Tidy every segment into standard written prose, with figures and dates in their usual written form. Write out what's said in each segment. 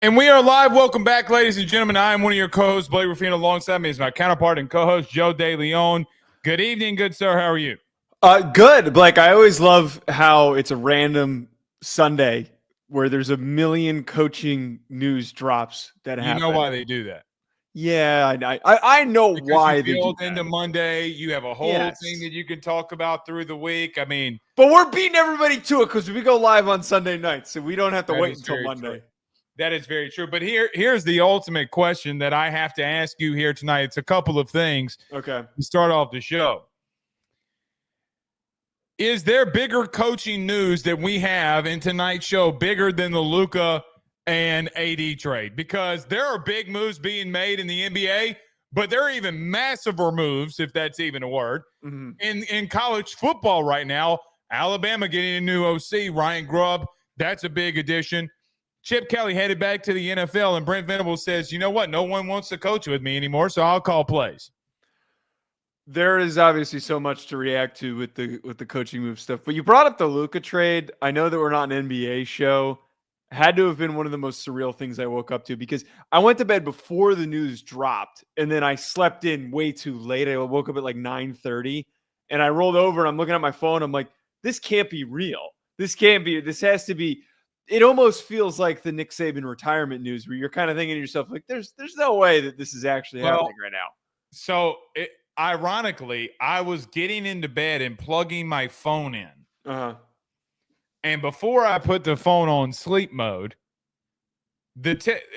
And we are live. Welcome back, ladies and gentlemen. I am one of your co-hosts, Blake Ruffino. Alongside me is my counterpart and co-host, Joe DeLeone. Good evening, good sir. How are you? Good, Blake. I always love how it's a random Sunday where there's a million coaching news drops that happen. You know why they do that? Yeah, I know because why you they do build that. into Monday. You have a whole thing that you can talk about through the week. I mean, but we're beating everybody to it because we go live on Sunday night, so we don't have to wait until Monday. True. That is very true. But here's the ultimate question that I have to ask you here tonight. It's a couple of things. Okay. To start off the show. Is there bigger coaching news that we have in tonight's show, bigger than the Luka and AD trade? Because there are big moves being made in the NBA, but there are even massiver moves, if that's even a word, in college football right now. Alabama getting a new OC, Ryan Grubb. That's a big addition. Chip Kelly headed back to the NFL, and Brent Venables says, you know what? No one wants to coach with me anymore, so I'll call plays. There is obviously so much to react to with the coaching move stuff. But you brought up the Luka trade. I know that we're not an NBA show. Had to have been one of the most surreal things I woke up to because I went to bed before the news dropped, and then I slept in way too late. I woke up at like 9:30, and I rolled over, and I'm looking at my phone. I'm like, this can't be real. This can't be. This has to be. It almost feels like the Nick Saban retirement news where you're kind of thinking to yourself, like, there's no way that this is actually happening right now. So, ironically, I was getting into bed and plugging my phone in. Uh-huh. And before I put the phone on sleep mode,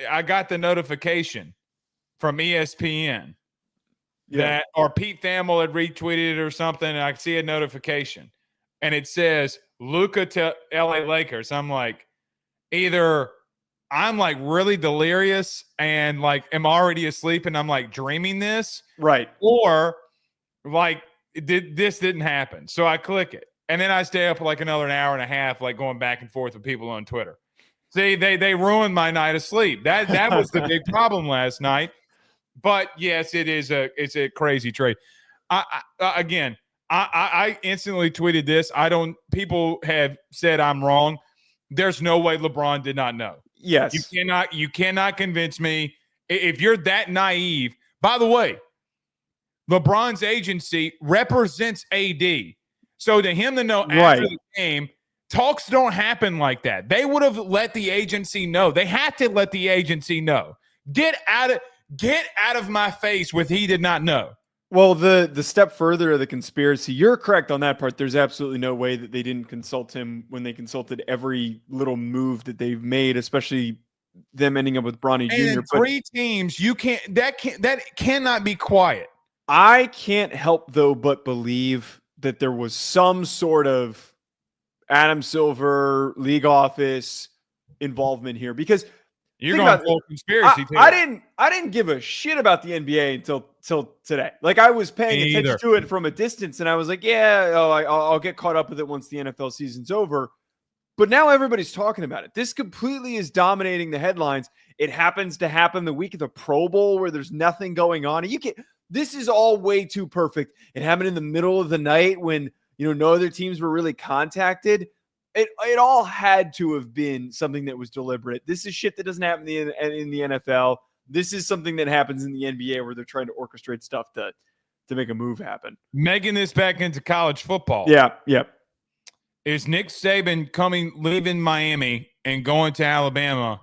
I got the notification from ESPN that, or Pete Thamel had retweeted it or something, and I see a notification. And it says, Luka to LA Lakers. I'm like, either I'm like really delirious and like am already asleep and I'm like dreaming this. Right. Or like this didn't happen. So I click it. And then I stay up like another hour and a half, like going back and forth with people on Twitter. See, they ruined my night of sleep. That was the big problem last night. But yes, it's a crazy trade. I instantly tweeted this. People have said I'm wrong. There's no way LeBron did not know. Yes. You cannot convince me. If you're that naive, by the way, LeBron's agency represents AD. So to him to know after the game, talks don't happen like that. They would have let the agency know. They had to let the agency know. Get out of my face with he did not know. Well, the step further of the conspiracy, you're correct on that part. There's absolutely no way that they didn't consult him when they consulted every little move that they've made, especially them ending up with Bronny Jr. Three teams, that cannot be quiet. I can't help though but believe that there was some sort of Adam Silver league office involvement here because you're going full conspiracy. I didn't give a shit about the NBA until today. Like I was paying attention to it from a distance, and I was like, I'll get caught up with it once the NFL season's over. But now everybody's talking about it. This completely is dominating the headlines. It happens to happen the week of the Pro Bowl where there's nothing going on. This is all way too perfect. It happened in the middle of the night when no other teams were really contacted. It all had to have been something that was deliberate. This is shit that doesn't happen in the NFL. This is something that happens in the NBA where they're trying to orchestrate stuff to make a move happen. Making this back into college football. Yeah, yep. Is Nick Saban leaving Miami and going to Alabama?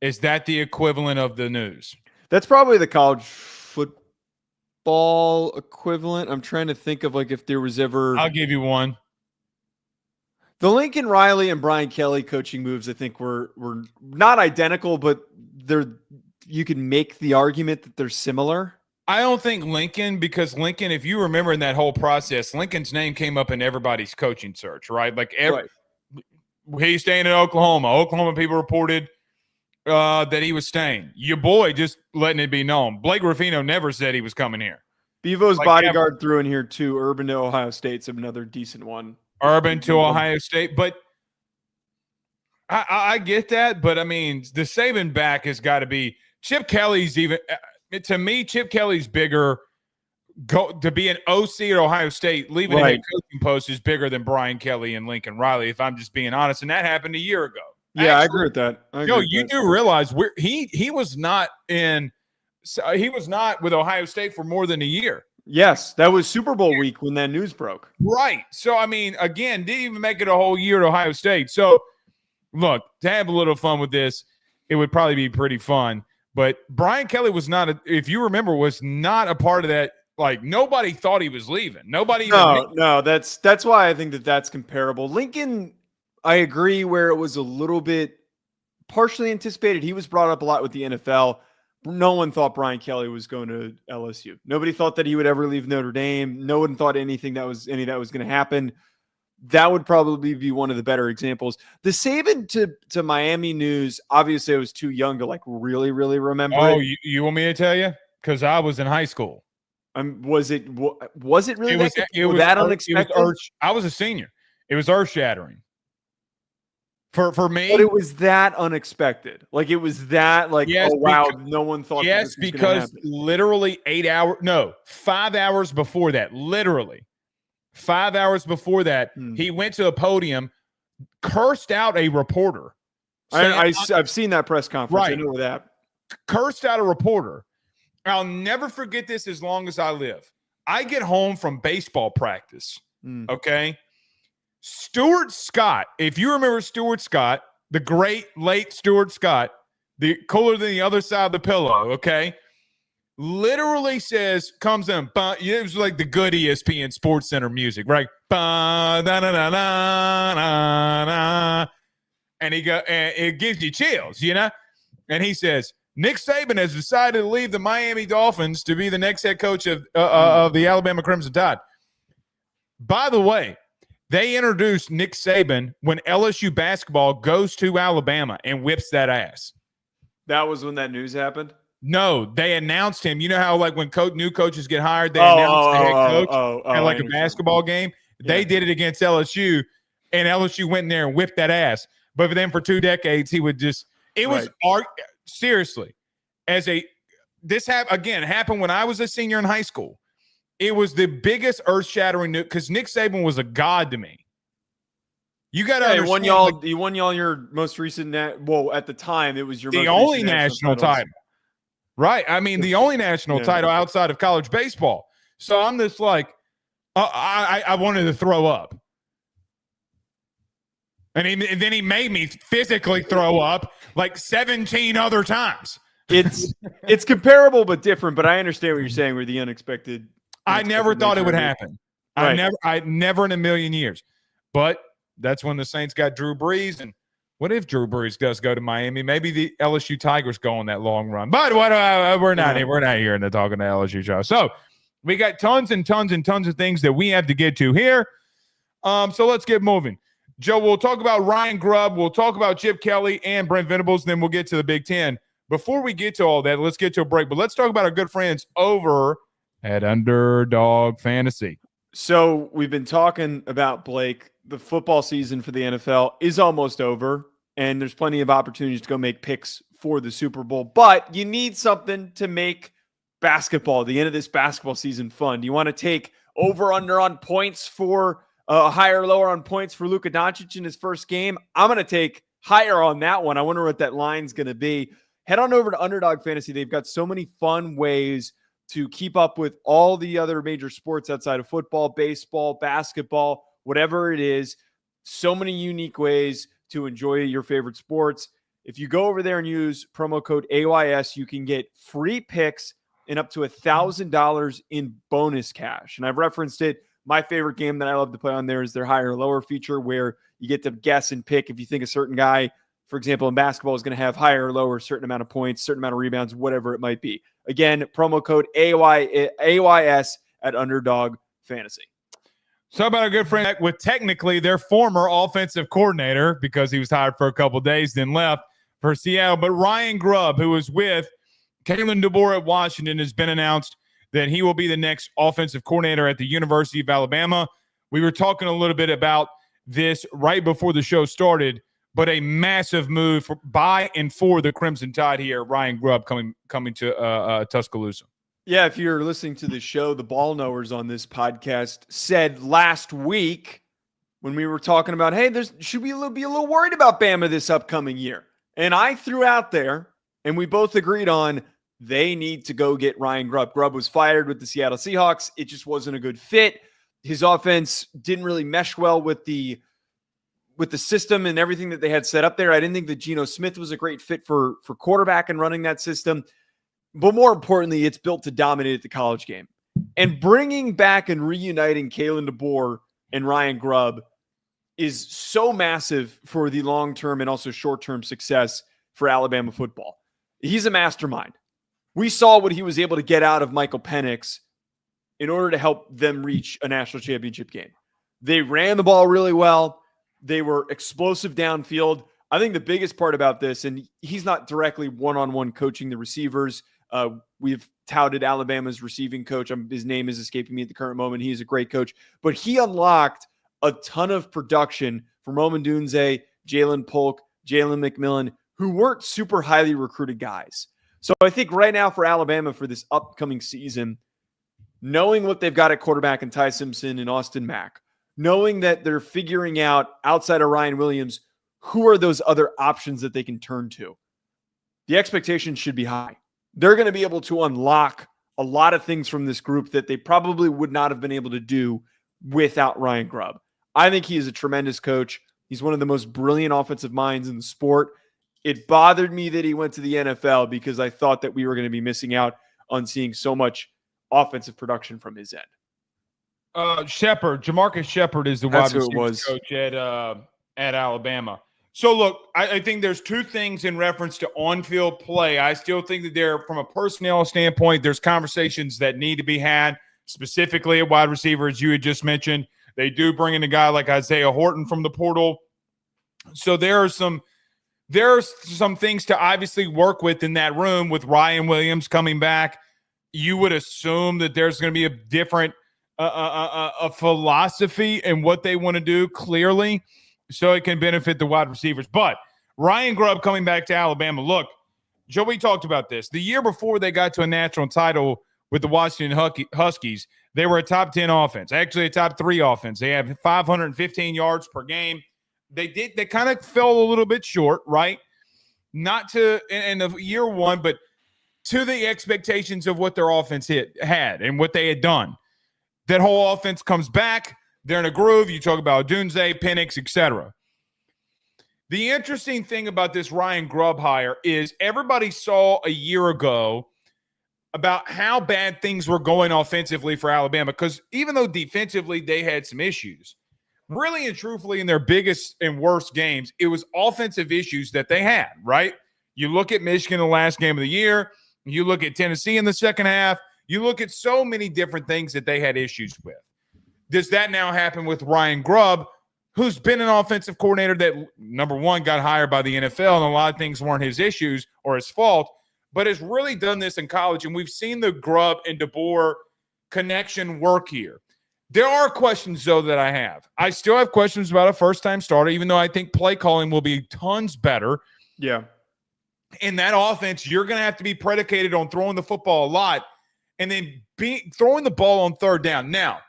Is that the equivalent of the news? That's probably the college football equivalent. I'm trying to think of like if there was ever. I'll give you one. The Lincoln Riley and Brian Kelly coaching moves, I think, were not identical, but you can make the argument that they're similar. I don't think Lincoln, because Lincoln, if you remember in that whole process, Lincoln's name came up in everybody's coaching search, right? Like he's staying in Oklahoma. Oklahoma people reported that he was staying. Your boy just letting it be known. Blake Ruffino never said he was coming here. Bevo's bodyguard threw in here too. Urban to Ohio State's another decent one. Urban to Ohio State, but I get that. But I mean, the Saban back has got to be Chip Kelly's even. To me, Chip Kelly's bigger. To be an OC at Ohio State, leaving a head coaching post is bigger than Brian Kelly and Lincoln Riley. If I'm just being honest, and that happened a year ago. Yeah, I agree with that. You do realize he was not with Ohio State for more than a year. Yes, that was Super Bowl week when that news broke. Right. So, I mean, again, didn't even make it a whole year at Ohio State. So, look, to have a little fun with this, it would probably be pretty fun. But Brian Kelly was not, if you remember, was not a part of that. Like, nobody thought he was leaving. Nobody even. No, that's why I think that's comparable. Lincoln, I agree, where it was a little bit partially anticipated. He was brought up a lot with the NFL. No one thought Brian Kelly was going to LSU. Nobody thought that he would ever leave Notre Dame. No one thought any of that was going to happen. That would probably be one of the better examples. The Saban to Miami news, obviously I was too young to like really, really remember. Oh, you want me to tell you? Because I was in high school. Was it really that unexpected? I was a senior. It was earth shattering. For me, but it was that unexpected. Like it was that yes, oh wow, no one thought. Yes, because literally 5 hours before that, literally 5 hours before that, he went to a podium, cursed out a reporter. I've seen that press conference. Right. I know that. Cursed out a reporter. I'll never forget this as long as I live. I get home from baseball practice. Okay. Stuart Scott, if you remember Stuart Scott, the great late Stuart Scott, the cooler than the other side of the pillow, okay, literally comes in, it was like the good ESPN Sports Center music, right? And it gives you chills, you know? And he says, Nick Saban has decided to leave the Miami Dolphins to be the next head coach of the Alabama Crimson Tide. By the way, they introduced Nick Saban when LSU basketball goes to Alabama and whips that ass. That was when that news happened? No, they announced him. You know how like when new coaches get hired, they announce the head coach at like a basketball game? Yeah. They did it against LSU, and LSU went in there and whipped that ass. But then for 2 decades, he would just – it was seriously. This happened when I was a senior in high school. It was the biggest earth-shattering news because Nick Saban was a god to me. You got to understand. He won y'all your most recent at the time, it was your the only national title. Right. I mean, the only national title outside of college baseball. So I'm just like, I wanted to throw up. And then he made me physically throw up like 17 other times. It's comparable but different, but I understand what you're saying with the unexpected. I never thought it would happen. Right. I never in a million years. But that's when the Saints got Drew Brees. And what if Drew Brees does go to Miami? Maybe the LSU Tigers go on that long run. But we're not here in the Talking to LSU show. So we got tons and tons and tons of things that we have to get to here. So let's get moving. Joe, we'll talk about Ryan Grubb. We'll talk about Chip Kelly and Brent Venables. And then we'll get to the Big Ten. Before we get to all that, let's get to a break. But let's talk about our good friends over at Underdog Fantasy. So we've been talking about Blake. The football season for the NFL is almost over, and there's plenty of opportunities to go make picks for the Super Bowl. But you need something to make basketball, the end of this basketball season, fun. Do you want to take over/under on points for higher or lower on points for Luka Doncic in his first game? I'm going to take higher on that one. I wonder what that line's going to be. Head on over to Underdog Fantasy. They've got so many fun ways to keep up with all the other major sports outside of football, baseball, basketball, whatever it is. So many unique ways to enjoy your favorite sports. If you go over there and use promo code AYS, you can get free picks and up to $1,000 in bonus cash. And I've referenced it. My favorite game that I love to play on there is their higher or lower feature, where you get to guess and pick if you think a certain guy, for example, in basketball, is going to have higher or lower, certain amount of points, certain amount of rebounds, whatever it might be. Again, promo code AYS at Underdog Fantasy. So about a good friend with technically their former offensive coordinator, because he was hired for a couple of days, then left for Seattle. But Ryan Grubb, who was with Kalen DeBoer at Washington, has been announced that he will be the next offensive coordinator at the University of Alabama. We were talking a little bit about this right before the show started, but a massive move by and for the Crimson Tide here. Ryan Grubb coming to Tuscaloosa. Yeah, if you're listening to the show, the ball knowers on this podcast said last week when we were talking about, hey, should we be a little worried about Bama this upcoming year? And I threw out there, and we both agreed on they need to go get Ryan Grubb. Grubb was fired with the Seattle Seahawks. It just wasn't a good fit. His offense didn't really mesh well with the system and everything that they had set up there. I didn't think that Geno Smith was a great fit for quarterback and running that system. But more importantly, it's built to dominate the college game. And bringing back and reuniting Kalen DeBoer and Ryan Grubb is so massive for the long-term and also short-term success for Alabama football. He's a mastermind. We saw what he was able to get out of Michael Penix in order to help them reach a national championship game. They ran the ball really well. They were explosive downfield. I think the biggest part about this, and he's not directly one-on-one coaching the receivers. We've touted Alabama's receiving coach. His name is escaping me at the current moment. He's a great coach. But he unlocked a ton of production from Roman Dunze, Jalen Polk, Jalen McMillan, who weren't super highly recruited guys. So I think right now for Alabama for this upcoming season, knowing what they've got at quarterback in Ty Simpson and Austin Mack, knowing that they're figuring out outside of Ryan Williams, who are those other options that they can turn to? The expectation should be high. They're going to be able to unlock a lot of things from this group that they probably would not have been able to do without Ryan Grubb. I think he is a tremendous coach. He's one of the most brilliant offensive minds in the sport. It bothered me that he went to the NFL because I thought that we were going to be missing out on seeing so much offensive production from his end. Shepard, Jamarcus Shepard is the wide receiver coach at Alabama. So, look, I think there's two things in reference to on-field play. I still think that there, from a personnel standpoint, there's conversations that need to be had, specifically at wide receiver, as you had just mentioned. They do bring in a guy like Isaiah Horton from the portal. So there are some things to obviously work with in that room with Ryan Williams coming back. You would assume that there's going to be a different a philosophy in what they want to do, clearly, so it can benefit the wide receivers. But Ryan Grubb coming back to Alabama. Look, Joey talked about this. The year before they got to a national title with the Washington Huskies, they were a top 10 offense, actually a top 3 offense. They have 515 yards per game. They kind of fell a little bit short, right? Not to in the year one, but to the expectations of what their offense had and what they had done. That whole offense comes back. They're in a groove. You talk about Dunze, Penix, etc. The interesting thing about this Ryan Grubb hire is everybody saw a year ago about how bad things were going offensively for Alabama, because even though defensively they had some issues, really and truthfully in their biggest and worst games, it was offensive issues that they had, right? You look at Michigan the last game of the year. You look at Tennessee in the second half. You look at so many different things that they had issues with. Does that now happen with Ryan Grubb, who's been an offensive coordinator that, number one, got hired by the NFL, and a lot of things weren't his issues or his fault, but has really done this in college, and we've seen the Grubb and DeBoer connection work here. There are questions, though, that I have. I still have questions about a first-time starter, even though I think play calling will be tons better. Yeah. In that offense, you're going to have to be predicated on throwing the football a lot and then throwing the ball on third down. Now,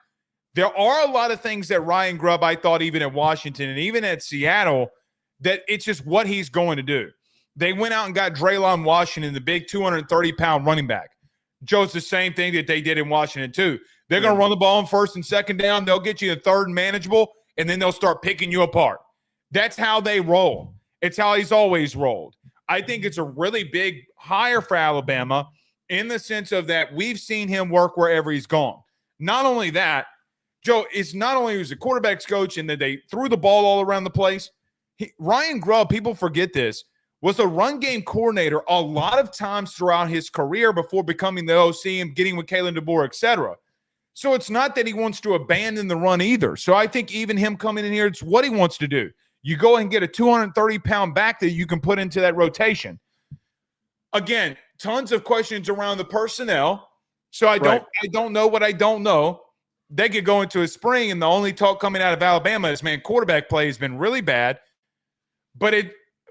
there are a lot of things that Ryan Grubb, I thought, even at Washington and even at Seattle, that it's just what he's going to do. They went out and got Draylon Washington, the big 230-pound running back. Joe's the same thing that they did in Washington, too. They're going to run the ball on first and second down. They'll get you a third and manageable, and then they'll start picking you apart. That's how they roll. It's how he's always rolled. I think it's a really big hire for Alabama in the sense of that we've seen him work wherever he's gone. Not only that, Joe, it's not only he was a quarterback's coach and that they threw the ball all around the place. Ryan Grubb, people forget this, was a run game coordinator a lot of times throughout his career before becoming the OC and getting with Kalen DeBoer, etc. So it's not that he wants to abandon the run either. So I think even him coming in here, it's what he wants to do. You go and get a 230-pound back that you can put into that rotation. Again, tons of questions around the personnel. So I don't know what I don't know. They could go into a spring, and the only talk coming out of Alabama is, man, quarterback play has been really bad. But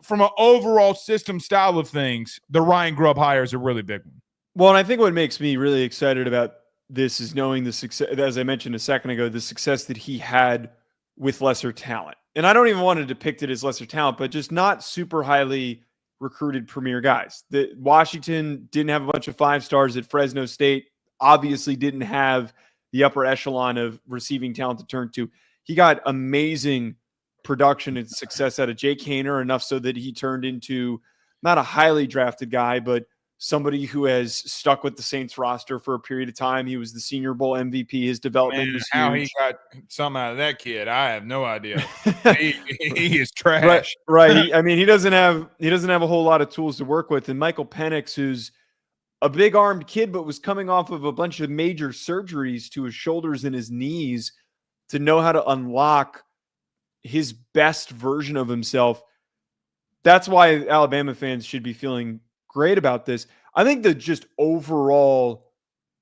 from an overall system style of things, the Ryan Grubb hire is a really big one. Well, and I think what makes me really excited about this is knowing the success, as I mentioned a second ago, the success that he had with lesser talent. And I don't even want to depict it as lesser talent, but just not super highly recruited premier guys. Washington didn't have a bunch of 5 stars at Fresno State, obviously didn't have the upper echelon of receiving talent to turn to. He got amazing production and success out of Jake Haener, enough so that he turned into not a highly drafted guy, but somebody who has stuck with the Saints roster for a period of time. He was the Senior Bowl MVP. His development was how huge. He got some out of that kid, I have no idea. he is trash. Right. He doesn't have a whole lot of tools to work with. And Michael Penix, who's a big-armed kid, but was coming off of a bunch of major surgeries to his shoulders and his knees to know how to unlock his best version of himself. That's why Alabama fans should be feeling great about this. I think that just overall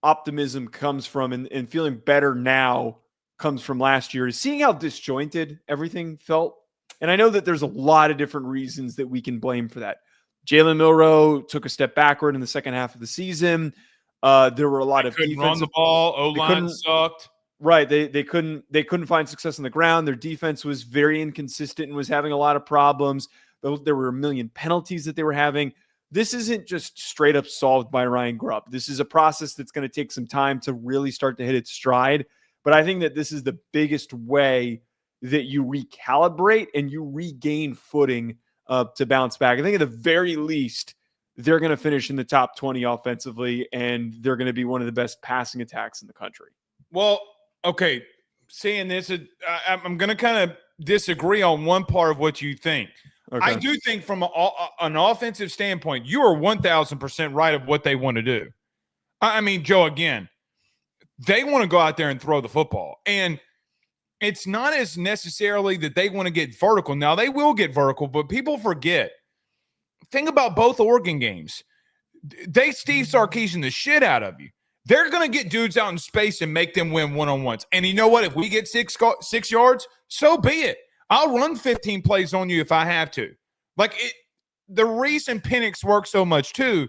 optimism comes from, and feeling better now comes from last year, is seeing how disjointed everything felt. And I know that there's a lot of different reasons that we can blame for that. Jalen Milroe took a step backward in the second half of the season. There were a lot of defensive run the ball. O-line sucked. Right. They couldn't find success on the ground. Their defense was very inconsistent and was having a lot of problems. There were a million penalties that they were having. This isn't just straight up solved by Ryan Grubb. This is a process that's going to take some time to really start to hit its stride. But I think that this is the biggest way that you recalibrate and you regain footing to bounce back. I think at the very least, they're going to finish in the top 20 offensively, and they're going to be one of the best passing attacks in the country. Well, okay, saying this, I'm going to kind of disagree on one part of what you think. Okay. I do think from an offensive standpoint, you are 1,000% right of what they want to do. Joe, again, they want to go out there and throw the football. And it's not as necessarily that they want to get vertical. Now, they will get vertical, but people forget. Think about both Oregon games. They Steve Sarkisian the shit out of you. They're going to get dudes out in space and make them win one-on-ones. And you know what? If we get 6 yards, so be it. I'll run 15 plays on you if I have to. The reason Penix worked so much too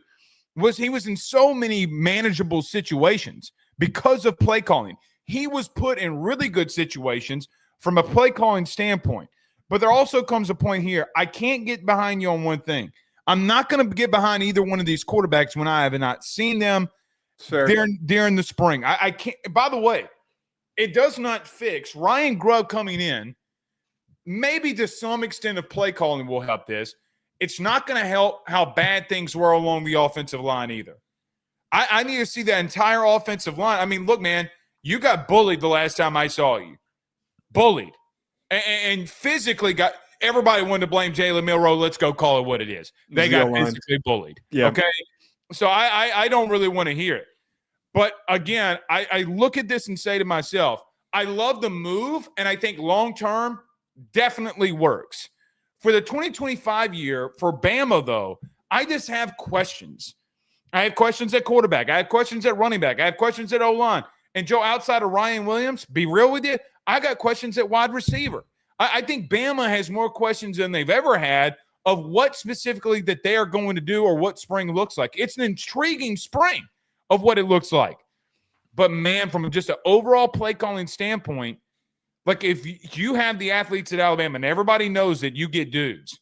was he was in so many manageable situations because of play calling. He was put in really good situations from a play calling standpoint. But there also comes a point here. I can't get behind you on one thing. I'm not going to get behind either one of these quarterbacks when I have not seen them during the spring. I can't. By the way, it does not fix Ryan Grubb coming in. Maybe to some extent of play calling will help this. It's not going to help how bad things were along the offensive line either. I need to see that entire offensive line. Look, man, you got bullied the last time I saw you. Bullied. And physically got – everybody wanted to blame Jalen Milroe. Let's go call it what it is. They got physically bullied. Yeah. Okay? So I don't really want to hear it. But, again, I look at this and say to myself, I love the move, and I think long-term – definitely works. For the 2025 year, for Bama, though, I just have questions. I have questions at quarterback. I have questions at running back. I have questions at O-line. And, Joe, outside of Ryan Williams, be real with you, I got questions at wide receiver. I think Bama has more questions than they've ever had of what specifically that they are going to do or what spring looks like. It's an intriguing spring of what it looks like. But, man, from just an overall play calling standpoint, if you have the athletes at Alabama and everybody knows that you get dudes,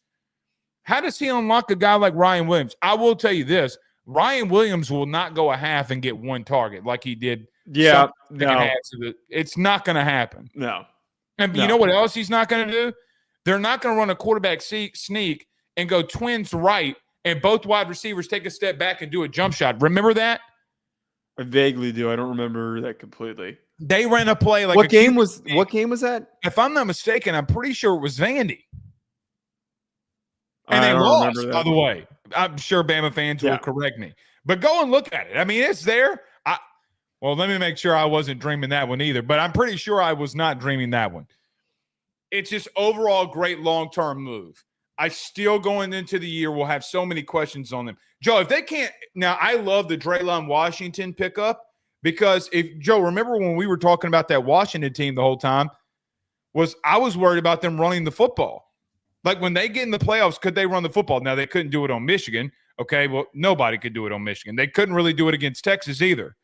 how does he unlock a guy like Ryan Williams? I will tell you this. Ryan Williams will not go a half and get one target like he did. Yeah, no. It's not going to happen. No. And you know what else he's not going to do? They're not going to run a quarterback sneak and go twins right and both wide receivers take a step back and do a jump shot. Remember that? I vaguely do. I don't remember that completely. They ran a play like what game was that? If I'm not mistaken, I'm pretty sure it was Vandy. And they lost, by the way. I'm sure Bama fans will correct me. But go and look at it. It's there. Well, let me make sure I wasn't dreaming that one either. But I'm pretty sure I was not dreaming that one. It's just overall great long-term move. I still going into the year will have so many questions on them. Joe, if they can't – now, I love the DeLeone Washington pickup because Joe, remember when we were talking about that Washington team the whole time, I was worried about them running the football. When they get in the playoffs, could they run the football? Now, they couldn't do it on Michigan. Okay, well, nobody could do it on Michigan. They couldn't really do it against Texas either.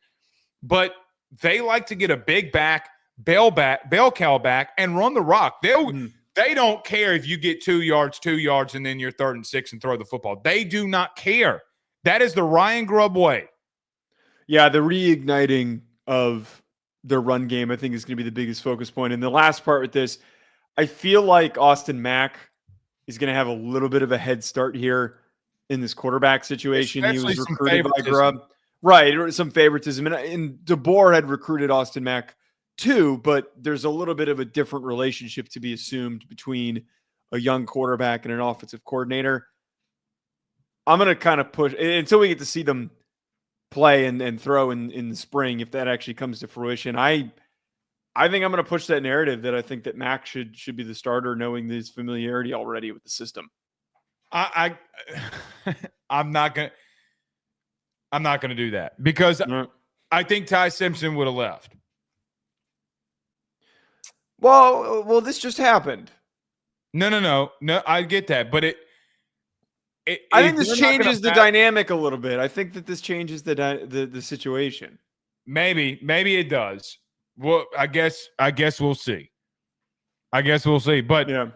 But they like to get a big back, bell cow back, and run the rock. They don't care if you get 2 yards, and then you're 3rd and 6 and throw the football. They do not care. That is the Ryan Grubb way. Yeah, the reigniting of their run game, I think, is going to be the biggest focus point. And the last part with this, I feel like Austin Mack is going to have a little bit of a head start here in this quarterback situation. Especially he was recruited by Grubb. Right, some favoritism. And DeBoer had recruited Austin Mack too, but there's a little bit of a different relationship to be assumed between a young quarterback and an offensive coordinator. I'm going to kind of push until we get to see them play and throw in the spring, if that actually comes to fruition. I think I'm going to push that narrative that I think that Mac should be the starter, knowing his familiarity already with the system. I'm not going to do that because I think Ty Simpson would have left. Well, this just happened. No. I get that, but I think this changes the dynamic a little bit. I think that this changes the situation. Maybe it does. Well, I guess we'll see. But yeah.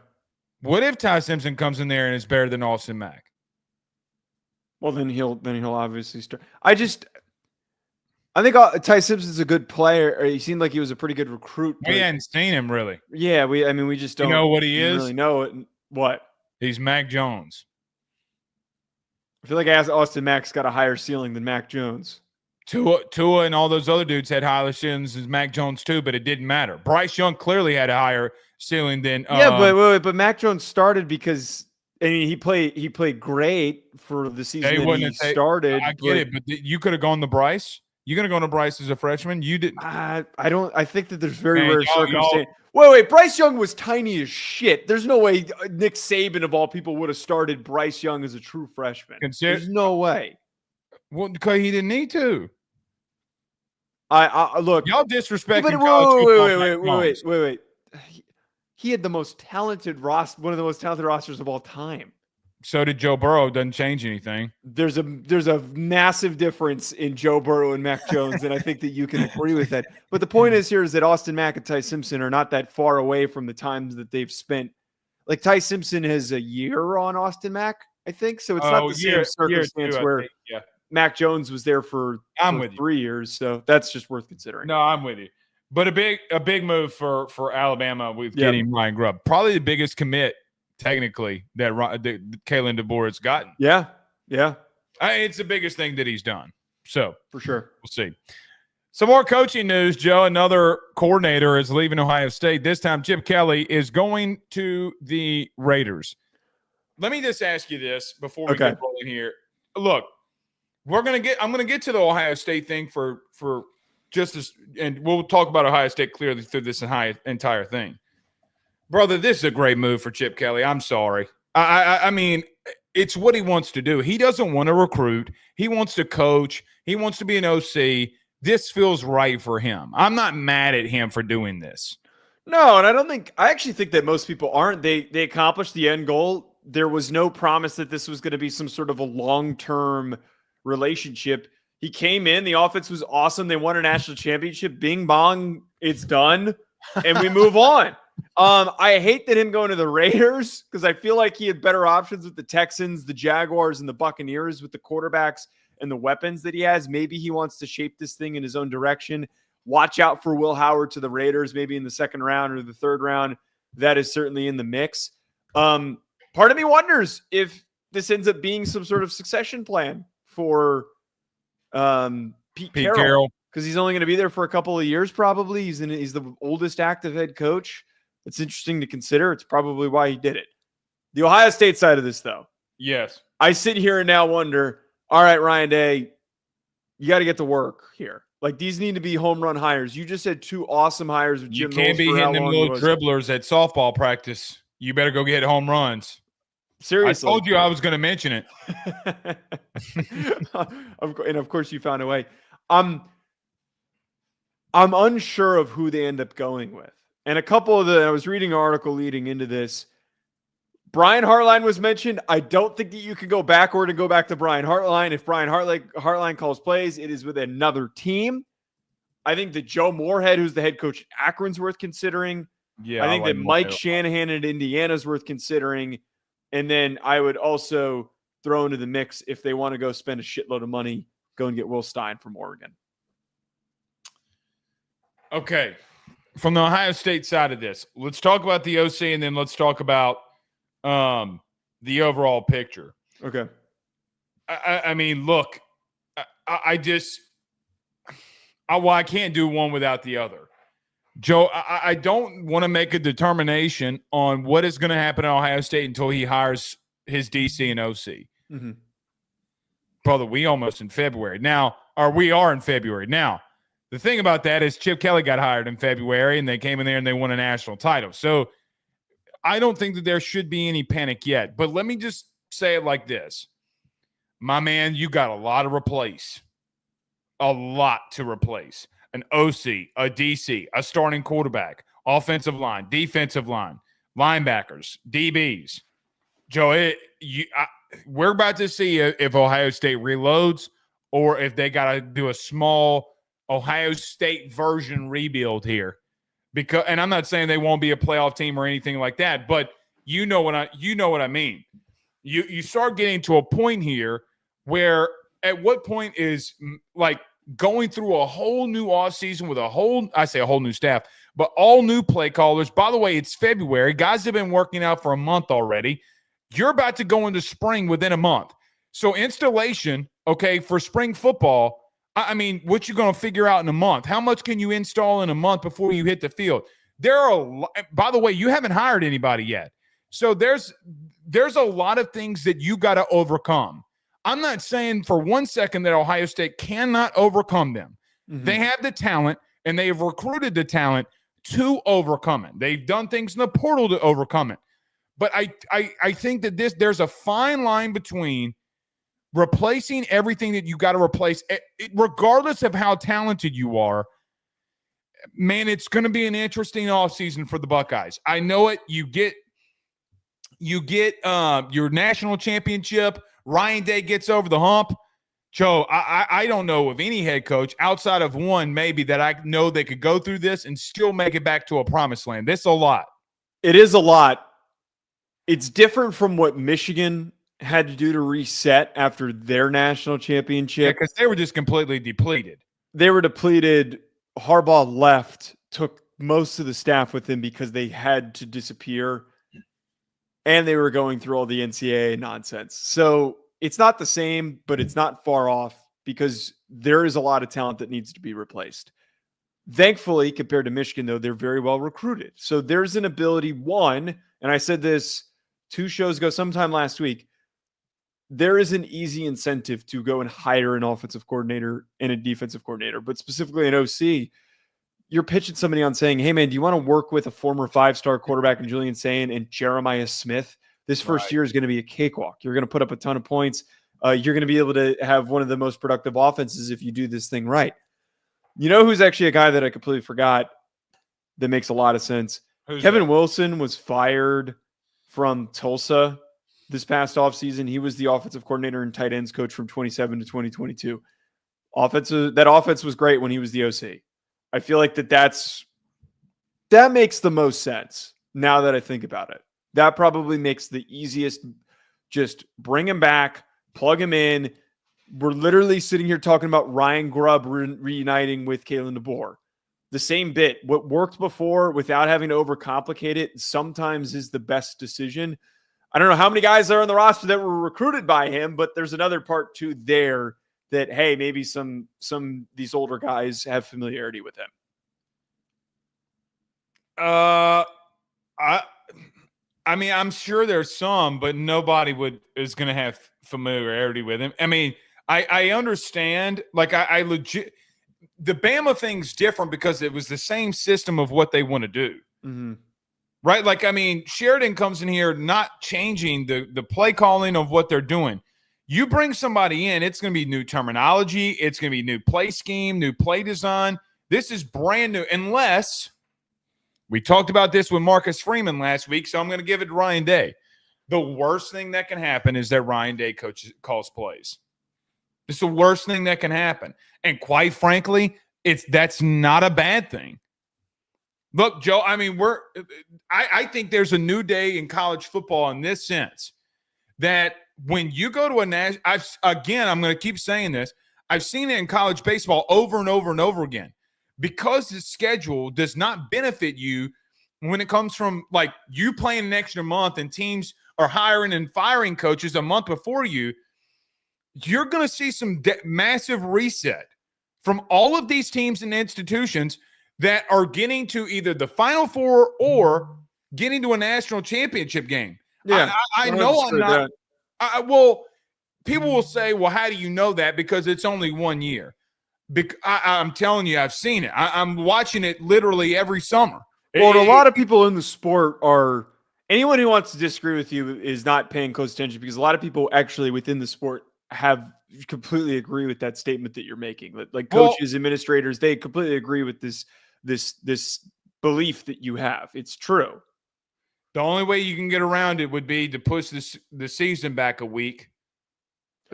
What if Ty Simpson comes in there and is better than Austin Mack? Well, then he'll obviously start. I think Ty Simpson's a good player. He seemed like he was a pretty good recruit. We hadn't seen him really. Yeah, we just don't know what he is. Really know it. What? He's Mac Jones. I feel like Austin Mack's got a higher ceiling than Mac Jones. Tua and all those other dudes had higher ceilings as Mac Jones too, but it didn't matter. Bryce Young clearly had a higher ceiling than. But Mac Jones started because he played great for the season that he started. I get it, but you could have gone to Bryce. You gonna go to Bryce as a freshman? You didn't. I don't. I think that there's very rare circumstances. Wait. Bryce Young was tiny as shit. There's no way Nick Saban of all people would have started Bryce Young as a true freshman. There's no way. Well, because he didn't need to. I look. Y'all disrespecting. Wait. He had the most talented roster, one of the most talented rosters of all time. So did Joe Burrow. Doesn't change anything. There's a massive difference in Joe Burrow and Mac Jones, and I think that you can agree with that. But the point is that Austin Mack and Ty Simpson are not that far away from the times that they've spent. Like Ty Simpson has a year on Austin Mack, I think. So it's not the same circumstance where Mac Jones was there for 3 years. So that's just worth considering. No, I'm with you. But a big move for Alabama with getting Ryan Grubb. Probably the biggest commit technically that Kalen DeBoer has gotten. Yeah. It's the biggest thing that he's done. So for sure, we'll see. Some more coaching news, Joe. Another coordinator is leaving Ohio State. This time, Chip Kelly is going to the Raiders. Let me just ask you this before we get rolling here. Look, I'm going to get to the Ohio State thing for just as, and we'll talk about Ohio State clearly through this entire thing. Brother, this is a great move for Chip Kelly. I'm sorry. I mean, it's what he wants to do. He doesn't want to recruit. He wants to coach. He wants to be an OC. This feels right for him. I'm not mad at him for doing this. No, and I actually think that most people aren't. They accomplished the end goal. There was no promise that this was going to be some sort of a long-term relationship. He came in. The offense was awesome. They won a national championship. Bing bong, it's done. And we move on. I hate that him going to the Raiders because I feel like he had better options with the Texans, the Jaguars, and the Buccaneers with the quarterbacks and the weapons that he has. Maybe he wants to shape this thing in his own direction. Watch out for Will Howard to the Raiders, maybe in the second round or the third round. That is certainly in the mix. Part of me wonders if this ends up being some sort of succession plan for Pete Carroll, because he's only going to be there for a couple of years probably. He's the oldest active head coach. It's interesting to consider. It's probably why he did it. The Ohio State side of this, though. Yes. I sit here and now wonder, all right, Ryan Day, you got to get to work here. Like, these need to be home run hires. You just had two awesome hires with Jim. You can't be hitting them little dribblers at softball practice. You better go get home runs. Seriously. I told you I was going to mention it. And of course you found a way. I'm unsure of who they end up going with. And I was reading an article leading into this. Brian Hartline was mentioned. I don't think that you can go backward and go back to Brian Hartline. If Brian Hartline calls plays, it is with another team. I think that Joe Moorhead, who's the head coach at Akron's worth considering. Yeah, I think like that Mike Moorhead. Shanahan at Indiana's worth considering. And then I would also throw into the mix, if they want to go spend a shitload of money, go and get Will Stein from Oregon. Okay. From the Ohio State side of this, let's talk about the OC, and then let's talk about the overall picture. Okay. I mean, look, I can't do one without the other. Joe, I don't want to make a determination on what is going to happen at Ohio State until he hires his DC and OC. Mm-hmm. Brother, we almost in February. Now, or we are in February. Now, the thing about that is Chip Kelly got hired in February, and they came in there and they won a national title. So I don't think that there should be any panic yet. But let me just say it like this. My man, you got a lot to replace. A lot to replace. An OC, a DC, a starting quarterback, offensive line, defensive line, linebackers, DBs. Joe, we're about to see if Ohio State reloads or if they got to do a small Ohio State version rebuild here. And I'm not saying they won't be a playoff team or anything like that, but you know what I mean. You start getting to a point here where at what point is like going through a whole new offseason with a whole new staff, but all new play callers. By the way, it's February. Guys have been working out for a month already. You're about to go into spring within a month. So installation, okay, for spring football, I mean, what you going to figure out in a month? How much can you install in a month before you hit the field? By the way, you haven't hired anybody yet. So there's a lot of things that you got to overcome. I'm not saying for 1 second that Ohio State cannot overcome them. Mm-hmm. They have the talent, and they've recruited the talent to overcome it. They've done things in the portal to overcome it. But I think that there's a fine line between replacing everything that you got to replace, regardless of how talented you are. Man, it's going to be an interesting offseason for the Buckeyes. I know it. You get your national championship. Ryan Day gets over the hump. Joe, I don't know of any head coach outside of one maybe that I know they could go through this and still make it back to a promised land. This is a lot. It is a lot. It's different from what Michigan had to do to reset after their national championship. Yeah, because they were just completely depleted. They were depleted. Harbaugh left, took most of the staff with him because they had to disappear. And they were going through all the NCAA nonsense. So it's not the same, but it's not far off because there is a lot of talent that needs to be replaced. Thankfully, compared to Michigan, though, they're very well recruited. So there's an ability, one, and I said this 2 shows ago, sometime last week, there is an easy incentive to go and hire an offensive coordinator and a defensive coordinator, but specifically an OC. You're pitching somebody on saying, hey, man, do you want to work with a former 5-star quarterback in Julian Sayin and Jeremiah Smith? This first year is going to be a cakewalk. You're going to put up a ton of points. You're going to be able to have one of the most productive offenses if you do this thing right. You know who's actually a guy that I completely forgot that makes a lot of sense? Kevin Wilson was fired from Tulsa this past offseason. He was the offensive coordinator and tight ends coach from 2017 to 2022. That offense was great when he was the OC. I feel like that makes the most sense now that I think about it. That probably makes the easiest. Just bring him back, plug him in. We're literally sitting here talking about Ryan Grubb reuniting with Kalen DeBoer. The same bit. What worked before without having to overcomplicate it sometimes is the best decision. I don't know how many guys are on the roster that were recruited by him, but there's another part too there that, hey, maybe some these older guys have familiarity with him. I mean, I'm sure there's some, but nobody is going to have familiarity with him. I mean, I understand. Like, I legit – the Bama thing's different because it was the same system of what they want to do. Mm-hmm. Right? Like, I mean, Sheridan comes in here not changing the play calling of what they're doing. You bring somebody in, it's going to be new terminology. It's going to be new play scheme, new play design. This is brand new, unless we talked about this with Marcus Freeman last week, so I'm going to give it to Ryan Day. The worst thing that can happen is that Ryan Day calls plays. It's the worst thing that can happen. And quite frankly, that's not a bad thing. Look, Joe, I mean, I think there's a new day in college football in this sense that when you go to a national, I'm going to keep saying this. I've seen it in college baseball over and over and over again, because the schedule does not benefit you when it comes from like you playing an extra month and teams are hiring and firing coaches a month before you. You're going to see some massive reset from all of these teams and institutions that are getting to either the Final Four or getting to a national championship game. Yeah, I know I'm not. Well, people will say, well, how do you know that? Because it's only 1 year. I'm telling you, I've seen it. I'm watching it literally every summer. Well, a lot of people in the sport are – anyone who wants to disagree with you is not paying close attention, because a lot of people actually within the sport have completely agree with that statement that you're making. Like coaches, administrators, they completely agree with this belief that you have. It's true. The only way you can get around it would be to push the season back a week,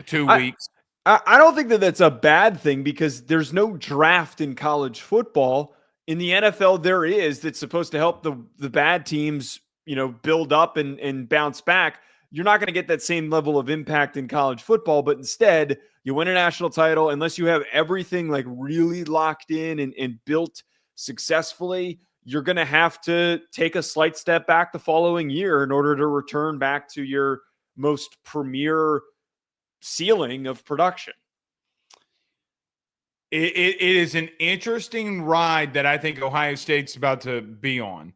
2 weeks. I don't think that that's a bad thing, because there's no draft in college football. In the NFL, there is, that's supposed to help the bad teams, build up and bounce back. You're not going to get that same level of impact in college football, but instead you win a national title. Unless you have everything like really locked in and built successfully, you're going to have to take a slight step back the following year in order to return back to your most premier ceiling of production. It is an interesting ride that I think Ohio State's about to be on.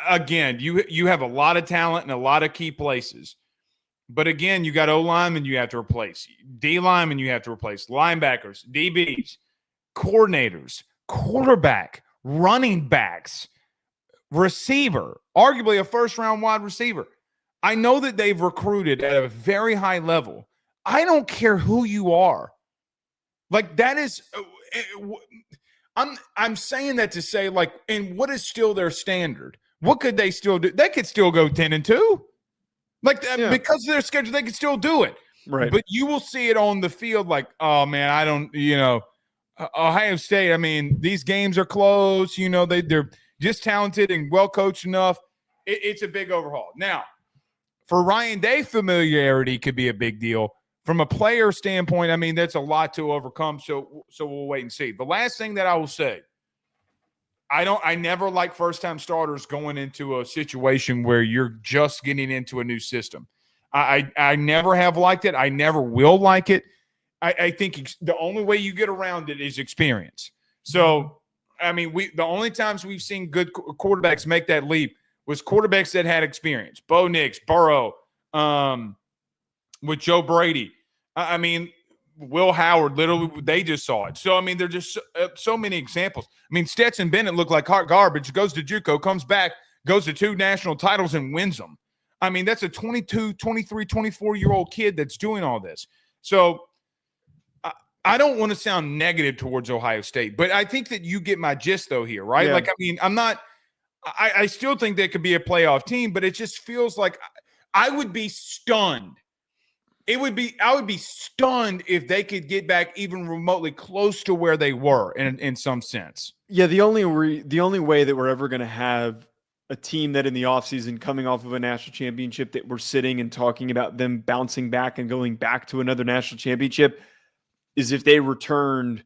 Again, you have a lot of talent in a lot of key places. But again, you got O-linemen you have to replace. D-linemen you have to replace. Linebackers, DBs, coordinators, quarterback, running backs, receiver, arguably a first-round wide receiver. I know that they've recruited at a very high level. I don't care who you are. Like, that is I'm saying that to say, like, and what is still their standard? What could they still do? They could still go 10-2. Like, because of their schedule, they could still do it. Right. But you will see it on the field like, oh, man, I don't, Ohio State, I mean, these games are close. They're just talented and well-coached enough. It's a big overhaul. Now, for Ryan Day, familiarity could be a big deal. From a player standpoint, I mean, that's a lot to overcome, so we'll wait and see. The last thing that I will say, I never like first-time starters going into a situation where you're just getting into a new system. I never have liked it. I never will like it. I think the only way you get around it is experience. So, I mean, the only times we've seen good quarterbacks make that leap was quarterbacks that had experience. Bo Nix, Burrow, with Joe Brady. I mean, Will Howard, literally, they just saw it. So, I mean, there are just so many examples. I mean, Stetson Bennett looked like hot garbage, goes to JUCO, comes back, goes to 2 national titles and wins them. I mean, that's a 22, 23, 24-year-old kid that's doing all this. So, I don't want to sound negative towards Ohio State, but I think that you get my gist, though, here, right? Yeah. Like, I mean, I still think they could be a playoff team, but it just feels like I would be stunned. I would be stunned if they could get back even remotely close to where they were in some sense. Yeah, the only way that we're ever going to have a team that in the offseason coming off of a national championship that we're sitting and talking about them bouncing back and going back to another national championship is if they returned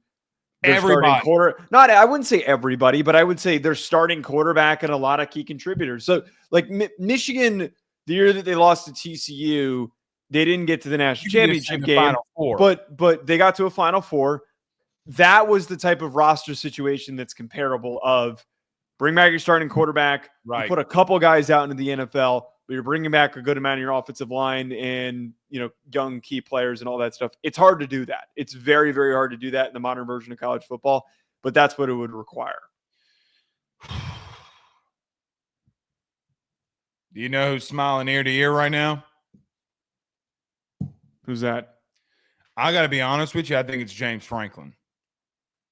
their starting quarter. I wouldn't say everybody, but I would say their starting quarterback and a lot of key contributors. So like Michigan, the year that they lost to TCU, they didn't get to the national championship game, but they got to a Final Four. That was the type of roster situation that's comparable of bring back your starting quarterback, right? You put a couple guys out into the NFL, but you're bringing back a good amount of your offensive line and, young key players and all that stuff. It's hard to do that. It's very, very hard to do that in the modern version of college football, but that's what it would require. Do you know who's smiling ear to ear right now? Who's that? I got to be honest with you. I think it's James Franklin.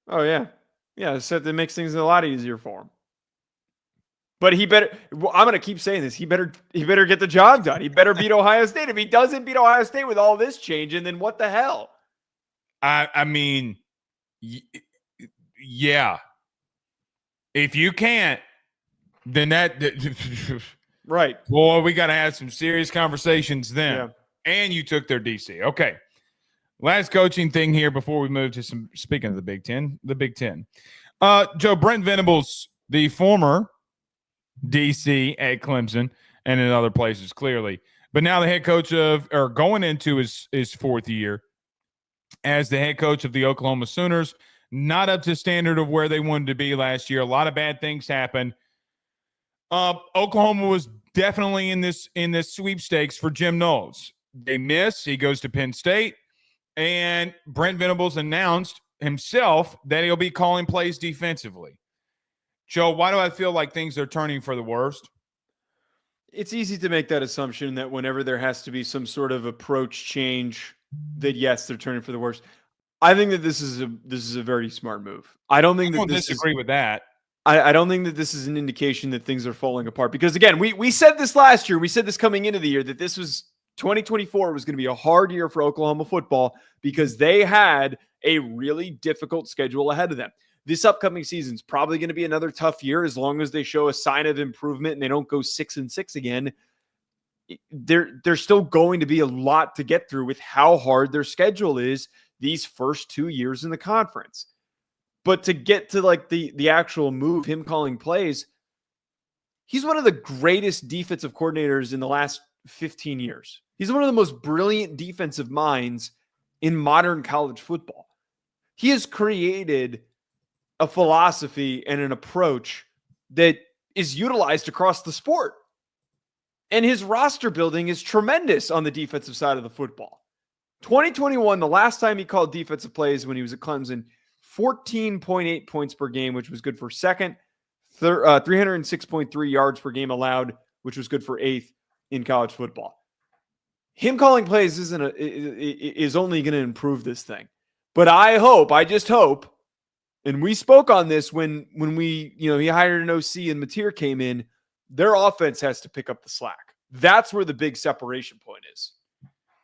Oh, yeah. Yeah, so that makes things a lot easier for him. But I'm going to keep saying this. He better get the job done. He better beat Ohio State. If he doesn't beat Ohio State with all this changing, then what the hell? I mean, Yeah. If you can't, then right. Boy, we got to have some serious conversations then. Yeah. And you took their DC. Okay. Last coaching thing here before we move to some, speaking of the Big Ten. Joe, Brent Venables, the former DC at Clemson and in other places, clearly. But now the head coach going into his fourth year as the head coach of the Oklahoma Sooners. Not up to standard of where they wanted to be last year. A lot of bad things happened. Oklahoma was definitely in this sweepstakes for Jim Knowles. They miss. He goes to Penn State. And Brent Venables announced himself that he'll be calling plays defensively. Joe, why do I feel like things are turning for the worst? It's easy to make that assumption that whenever there has to be some sort of approach change, that yes, they're turning for the worst. I think that this is a very smart move. I don't disagree with that. I don't think that this is an indication that things are falling apart because again, we said this last year. We said this coming into the year that this was 2024 was going to be a hard year for Oklahoma football because they had a really difficult schedule ahead of them. This upcoming season is probably going to be another tough year as long as they show a sign of improvement and they don't go 6-6 again. There's still going to be a lot to get through with how hard their schedule is these first 2 years in the conference. But to get to like the actual move, him calling plays, he's one of the greatest defensive coordinators in the last 15 years. He's one of the most brilliant defensive minds in modern college football. He has created a philosophy and an approach that is utilized across the sport. And his roster building is tremendous on the defensive side of the football. 2021, the last time he called defensive plays when he was at Clemson, 14.8 points per game, which was good for second, 306.3 yards per game allowed, which was good for eighth in college football. Him calling plays is only going to improve this thing. But I just hope, and we spoke on this when we, he hired an OC and Mateer came in, their offense has to pick up the slack. That's where the big separation point is.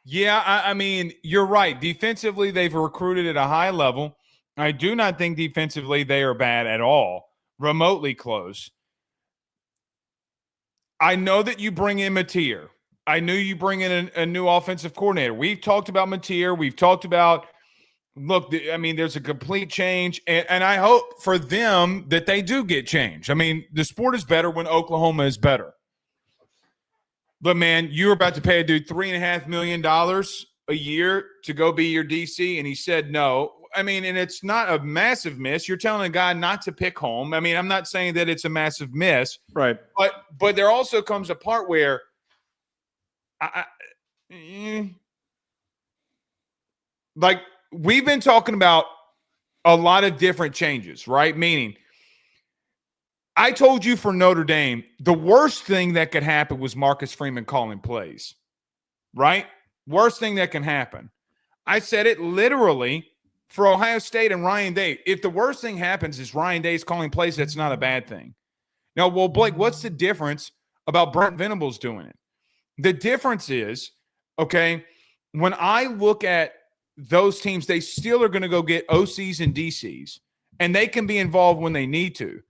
Yeah, I mean, you're right. Defensively, they've recruited at a high level. I do not think defensively they are bad at all, remotely close. I know that you bring in Mateer. I knew you bring in a new offensive coordinator. We've talked about Mateer. We've talked about, look, I mean, there's a complete change, and I hope for them that they do get change. I mean, the sport is better when Oklahoma is better. But, man, you're about to pay a dude $3.5 million a year to go be your DC, and he said no. I mean, and it's not a massive miss. You're telling a guy not to pick home. I mean, I'm not saying that it's a massive miss. Right. But there also comes a part where like we've been talking about a lot of different changes, right? Meaning, I told you for Notre Dame, the worst thing that could happen was Marcus Freeman calling plays, right? Worst thing that can happen. I said it literally for Ohio State and Ryan Day. If the worst thing happens is Ryan Day's calling plays, that's not a bad thing. Now, well, Blake, what's the difference about Brent Venables doing it? The difference is, okay, when I look at those teams, they still are going to go get OCs and DCs, and they can be involved when they need to.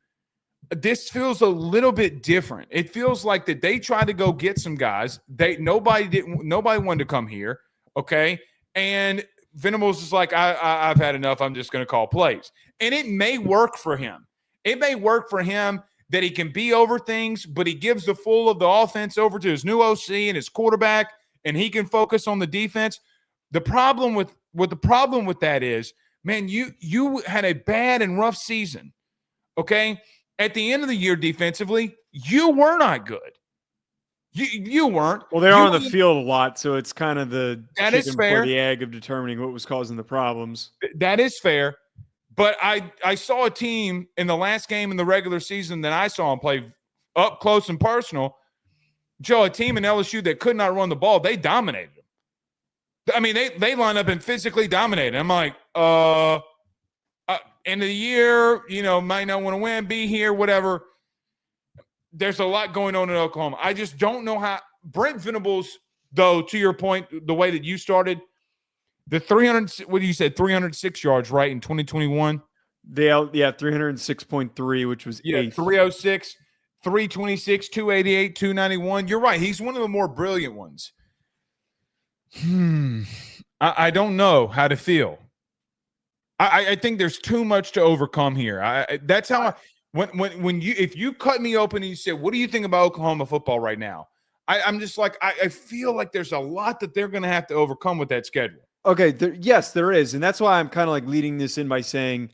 This feels a little bit different. It feels like that they tried to go get some guys. Nobody wanted to come here, okay? And Venables is like, I've had enough. I'm just going to call plays. And it may work for him. It may work for him that he can be over things, but he gives the full of the offense over to his new OC and his quarterback, and he can focus on the defense. The problem with that is, man, you had a bad and rough season, okay? At the end of the year defensively, you were not good. You weren't. Well, they are on the field a lot, so it's kind of the chicken before the egg of determining what was causing the problems. That is fair. But I saw a team in the last game in the regular season that I saw them play up close and personal. Joe, a team in LSU that could not run the ball, they dominated them. I mean, they line up and physically dominated. I'm like, end of the year, might not want to win, be here, whatever. There's a lot going on in Oklahoma. I just don't know how – Brent Venables, though, to your point, the way that you started, the 306 yards, right, in 2021? They 306.3, which was eighth. 306, 326, 288, 291. You're right. He's one of the more brilliant ones. I don't know how to feel. I think there's too much to overcome here. That's how if you cut me open and you say, what do you think about Oklahoma football right now? I'm just like, I feel like there's a lot that they're going to have to overcome with that schedule. Okay. Yes, there is. And that's why I'm kind of like leading this in by saying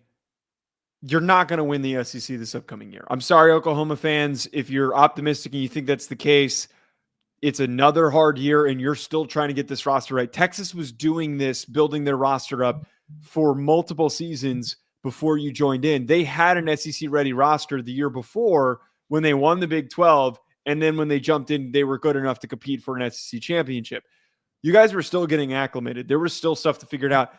you're not going to win the SEC this upcoming year. I'm sorry, Oklahoma fans. If you're optimistic and you think that's the case, it's another hard year and you're still trying to get this roster right. Texas was doing this, building their roster up for multiple seasons before you joined in. They had an SEC-ready roster the year before when they won the Big 12, and then when they jumped in, they were good enough to compete for an SEC championship. You guys were still getting acclimated. There was still stuff to figure out.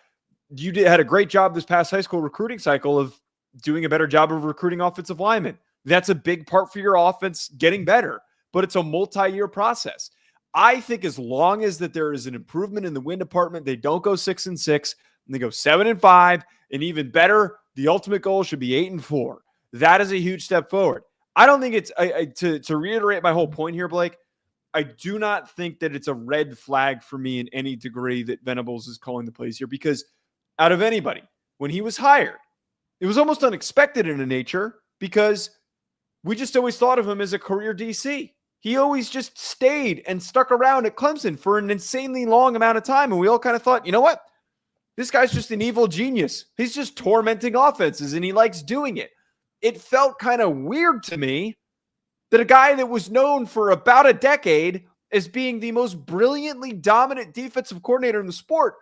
You had a great job this past high school recruiting cycle of doing a better job of recruiting offensive linemen. That's a big part for your offense getting better, but it's a multi-year process. I think as long as that there is an improvement in the win department, they don't go 6-6, and they go 7-5, and even better, the ultimate goal should be 8-4. That is a huge step forward. I don't think it's to reiterate my whole point here, Blake. I do not think that it's a red flag for me in any degree that Venables is calling the plays here, because out of anybody, when he was hired, it was almost unexpected in a nature because we just always thought of him as a career DC. He always just stayed and stuck around at Clemson for an insanely long amount of time. And we all kind of thought, you know what? This guy's just an evil genius. He's just tormenting offenses and he likes doing it. It felt kind of weird to me that a guy that was known for about a decade as being the most brilliantly dominant defensive coordinator in the sport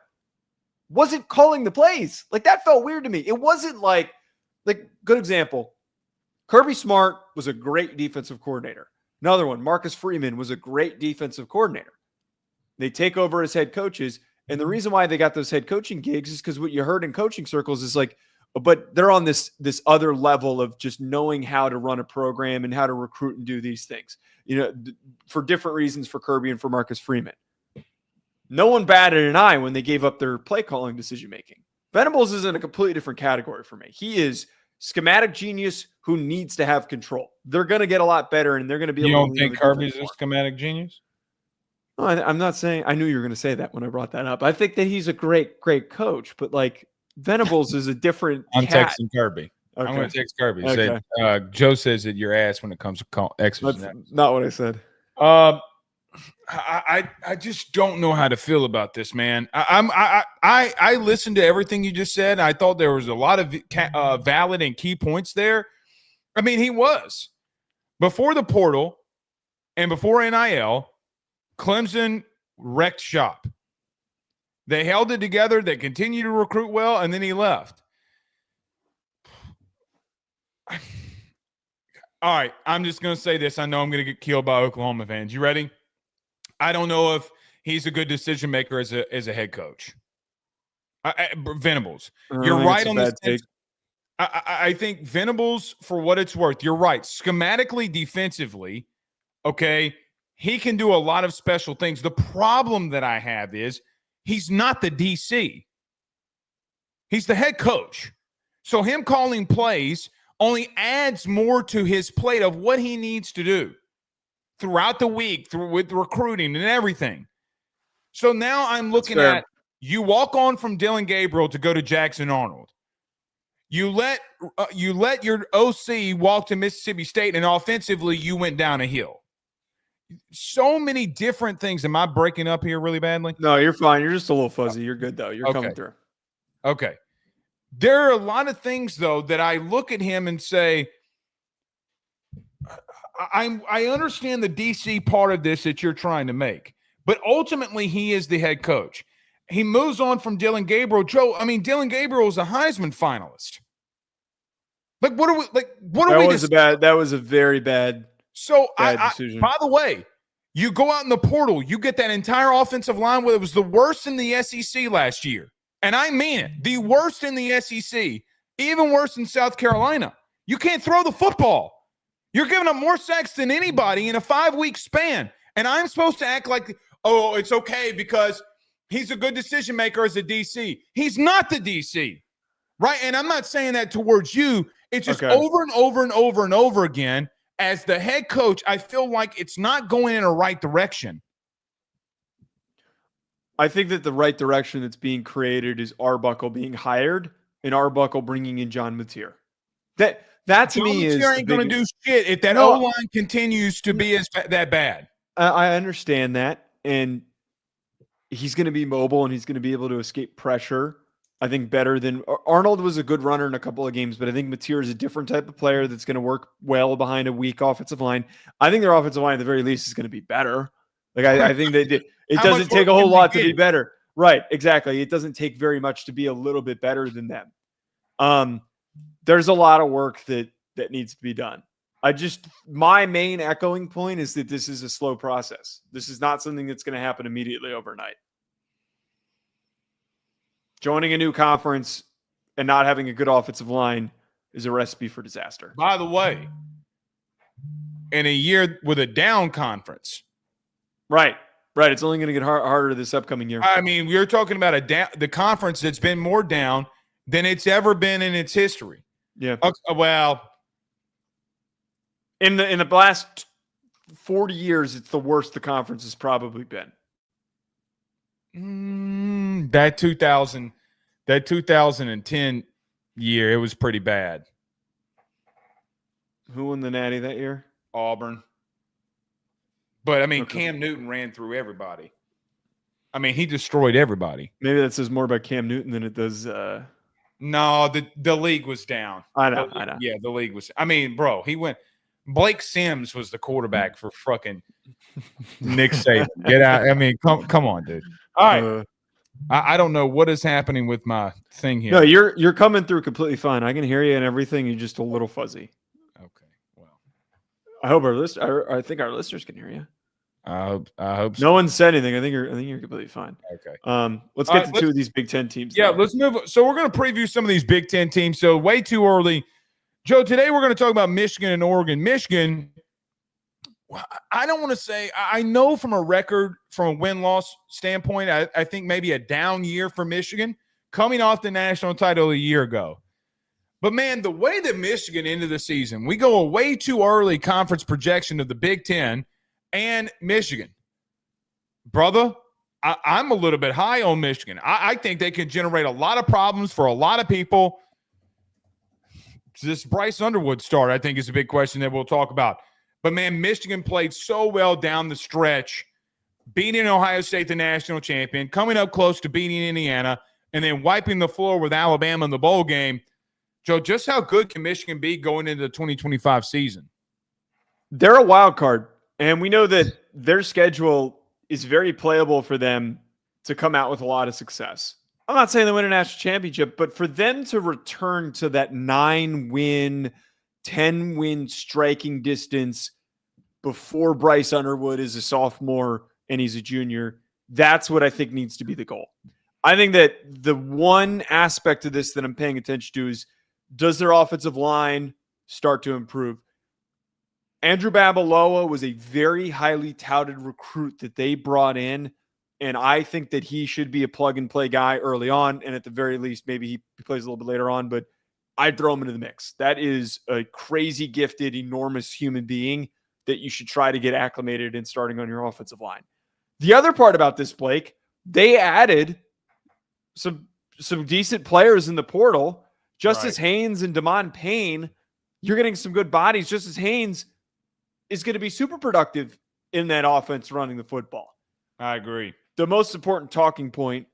wasn't calling the plays. Like, that felt weird to me. It wasn't like good example. Kirby Smart was a great defensive coordinator. Another one, Marcus Freeman, was a great defensive coordinator. They take over as head coaches. And the reason why they got those head coaching gigs is because what you heard in coaching circles is like, but they're on this other level of just knowing how to run a program and how to recruit and do these things, for different reasons for Kirby and for Marcus Freeman. No one batted an eye when they gave up their play calling decision-making. Venables is in a completely different category for me. He is schematic genius who needs to have control. They're going to get a lot better, and they're going to be able to. You don't think Kirby's a schematic genius? No, I'm not saying. I knew you were going to say that when I brought that up. I think that he's a great coach, but like Venables is a different. I'm cat. texting Kirby. Okay. I'm going to text Kirby. Okay. Joe says that your ass when it comes to X's. That's not what I said. I just don't know how to feel about this, man. I listened to everything you just said. I thought there was a lot of valid and key points there. I mean, he was before the portal and before NIL. Clemson wrecked shop. They held it together. They continued to recruit well, and then he left. All right, I'm just going to say this. I know I'm going to get killed by Oklahoma fans. You ready? I don't know if he's a good decision maker as a head coach. Venables, you're right on this. I think Venables, for what it's worth, you're right. Schematically, defensively, okay, he can do a lot of special things. The problem that I have is he's not the DC. He's the head coach. So him calling plays only adds more to his plate of what he needs to do throughout the week with recruiting and everything. So now I'm looking at you walk on from Dylan Gabriel to go to Jackson Arnold. You let your OC walk to Mississippi State, and offensively you went down a hill. So many different things. Am I breaking up here really badly? No, you're fine. You're just a little fuzzy. You're good, though. You're coming through. Okay. There are a lot of things, though, that I look at him and say, I understand the DC part of this that you're trying to make, but ultimately he is the head coach. He moves on from Dylan Gabriel. Joe, I mean, Dylan Gabriel is a Heisman finalist. Like, what are we like? What are we? That was a very bad. So decision. By the way, you go out in the portal, you get that entire offensive line where it was the worst in the SEC last year. And I mean it, the worst in the SEC, even worse in South Carolina. You can't throw the football. You're giving up more sacks than anybody in a 5-week span. And I'm supposed to act like, oh, it's okay because he's a good decision maker as a DC. He's not the DC. Right. And I'm not saying that towards you. It's just Okay. over and over and over and over again. As the head coach, I feel like it's not going in a right direction. I think that the right direction that's being created is Arbuckle being hired and Arbuckle bringing in John Mateer. That to me is ain't going to do shit if that O-line continues to be that bad. I understand that, and he's going to be mobile and he's going to be able to escape pressure. I think better than Arnold was a good runner in a couple of games, but I think Mateer is a different type of player that's going to work well behind a weak offensive line. I think their offensive line, at the very least, is going to be better. Like I think that it doesn't take a whole lot to be better. Right, exactly. It doesn't take very much to be a little bit better than them. There's a lot of work that needs to be done. My main echoing point is that this is a slow process. This is not something that's going to happen immediately overnight. Joining a new conference and not having a good offensive line is a recipe for disaster. By the way, in a year with a down conference. Right. It's only going to get harder this upcoming year. I mean, you're talking about the conference that's been more down than it's ever been in its history. Yeah. Well, in the last 40 years, it's the worst the conference has probably been. That 2010 year, it was pretty bad. Who won the Natty that year? Auburn. But I mean, Okay. Cam Newton ran through everybody. I mean, he destroyed everybody. Maybe that says more about Cam Newton than it does. No, the league was down. I know. Yeah, the league was. I mean, bro, he went. Blake Sims was the quarterback for fucking Nick Saban. Get out. I mean, come on, dude. All right. I don't know what is happening with my thing here. No, you're coming through completely fine. I can hear you and everything. You're just a little fuzzy. Okay. Well, I hope I think our listeners can hear you. I hope so. No one said anything. I think you're completely fine. Okay. Let's get to two of these Big Ten teams. Yeah, let's move. So we're going to preview some of these Big Ten teams. So way too early. Joe, today we're going to talk about Michigan and Oregon. Michigan, I don't want to say, I know from a record, from a win-loss standpoint, I think maybe a down year for Michigan, coming off the national title a year ago. But, man, the way that Michigan ended the season, we go a way too early conference projection of the Big Ten and Michigan. Brother, I'm a little bit high on Michigan. I think they can generate a lot of problems for a lot of people. This Bryce Underwood start, I think, is a big question that we'll talk about. But, man, Michigan played so well down the stretch, beating Ohio State, the national champion, coming up close to beating Indiana, and then wiping the floor with Alabama in the bowl game. Joe, just how good can Michigan be going into the 2025 season? They're a wild card, and we know that their schedule is very playable for them to come out with a lot of success. I'm not saying they win a national championship, but for them to return to that 9-win, 10-win striking distance before Bryce Underwood is a sophomore and he's a junior, that's what I think needs to be the goal. I think that the one aspect of this that I'm paying attention to is, does their offensive line start to improve? Andrew Babaloa was a very highly touted recruit that they brought in, and I think that he should be a plug-and-play guy early on, and at the very least, maybe he plays a little bit later on, but I'd throw him into the mix. That is a crazy gifted, enormous human being that you should try to get acclimated in starting on your offensive line. The other part about this, Blake, they added some decent players in the portal. Justice Haynes and Damon Payne, you're getting some good bodies. Justice Haynes is going to be super productive in that offense running the football. I agree. The most important talking point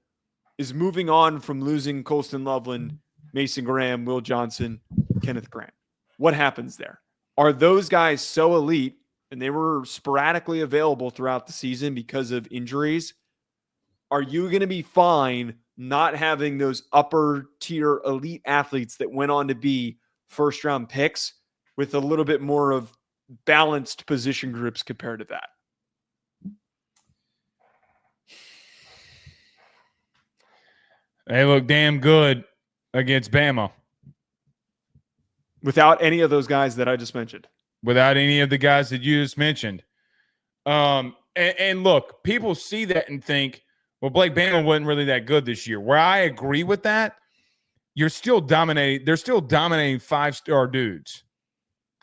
is moving on from losing Colston Loveland, Mason Graham, Will Johnson, Kenneth Grant. What happens there? Are those guys so elite, and they were sporadically available throughout the season because of injuries? Are you going to be fine not having those upper tier elite athletes that went on to be first round picks with a little bit more of balanced position groups compared to that? They look damn good against Bama. Without any of those guys that I just mentioned. Without any of the guys that you just mentioned. And look, people see that and think, well, Blake Bama wasn't really that good this year. Where I agree with that, you're still dominating. They're still dominating 5-star dudes.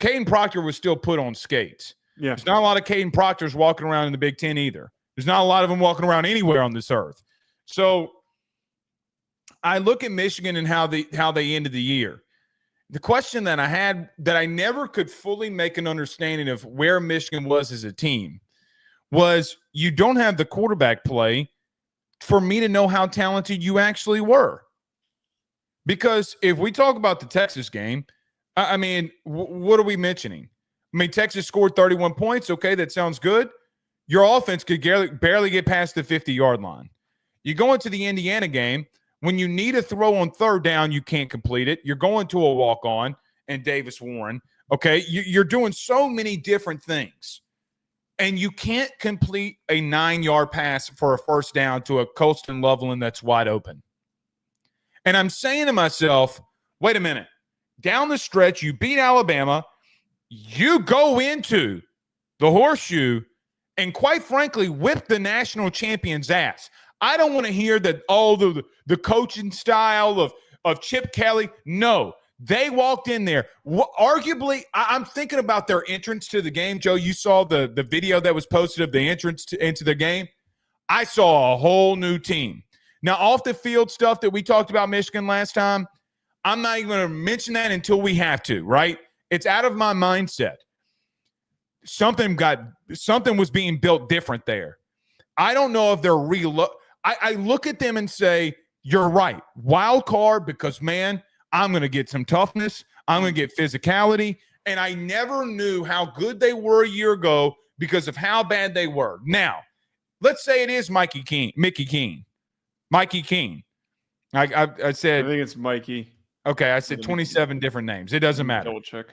Caden Proctor was still put on skates. Yeah. There's not a lot of Caden Proctors walking around in the Big Ten either. There's not a lot of them walking around anywhere on this earth. So I look at Michigan and how they ended the year. The question that I had that I never could fully make an understanding of where Michigan was as a team was you don't have the quarterback play for me to know how talented you actually were. Because if we talk about the Texas game, I mean, what are we mentioning? I mean, Texas scored 31 points. Okay, that sounds good. Your offense could barely get past the 50-yard line. You go into the Indiana game, when you need a throw on third down, you can't complete it. You're going to a walk-on and Davis Warren. Okay, you're doing so many different things. And you can't complete a 9-yard pass for a first down to a Colston Loveland that's wide open. And I'm saying to myself, wait a minute. Down the stretch, you beat Alabama. You go into the horseshoe and, quite frankly, whip the national champion's ass. I don't want to hear that, the coaching style of Chip Kelly. No, they walked in there. Arguably, I'm thinking about their entrance to the game. Joe, you saw the video that was posted of the entrance into the game. I saw a whole new team. Now, off the field stuff that we talked about Michigan last time, I'm not even going to mention that until we have to, right? It's out of my mindset. Something was being built different there. I don't know if they're I look at them and say, you're right. Wild card because, man, I'm going to get some toughness. I'm going to get physicality. And I never knew how good they were a year ago because of how bad they were. Now, let's say it is Mickey Keene. I said. I think it's Mikey. Okay, I said 27 different names. It doesn't matter. Double check.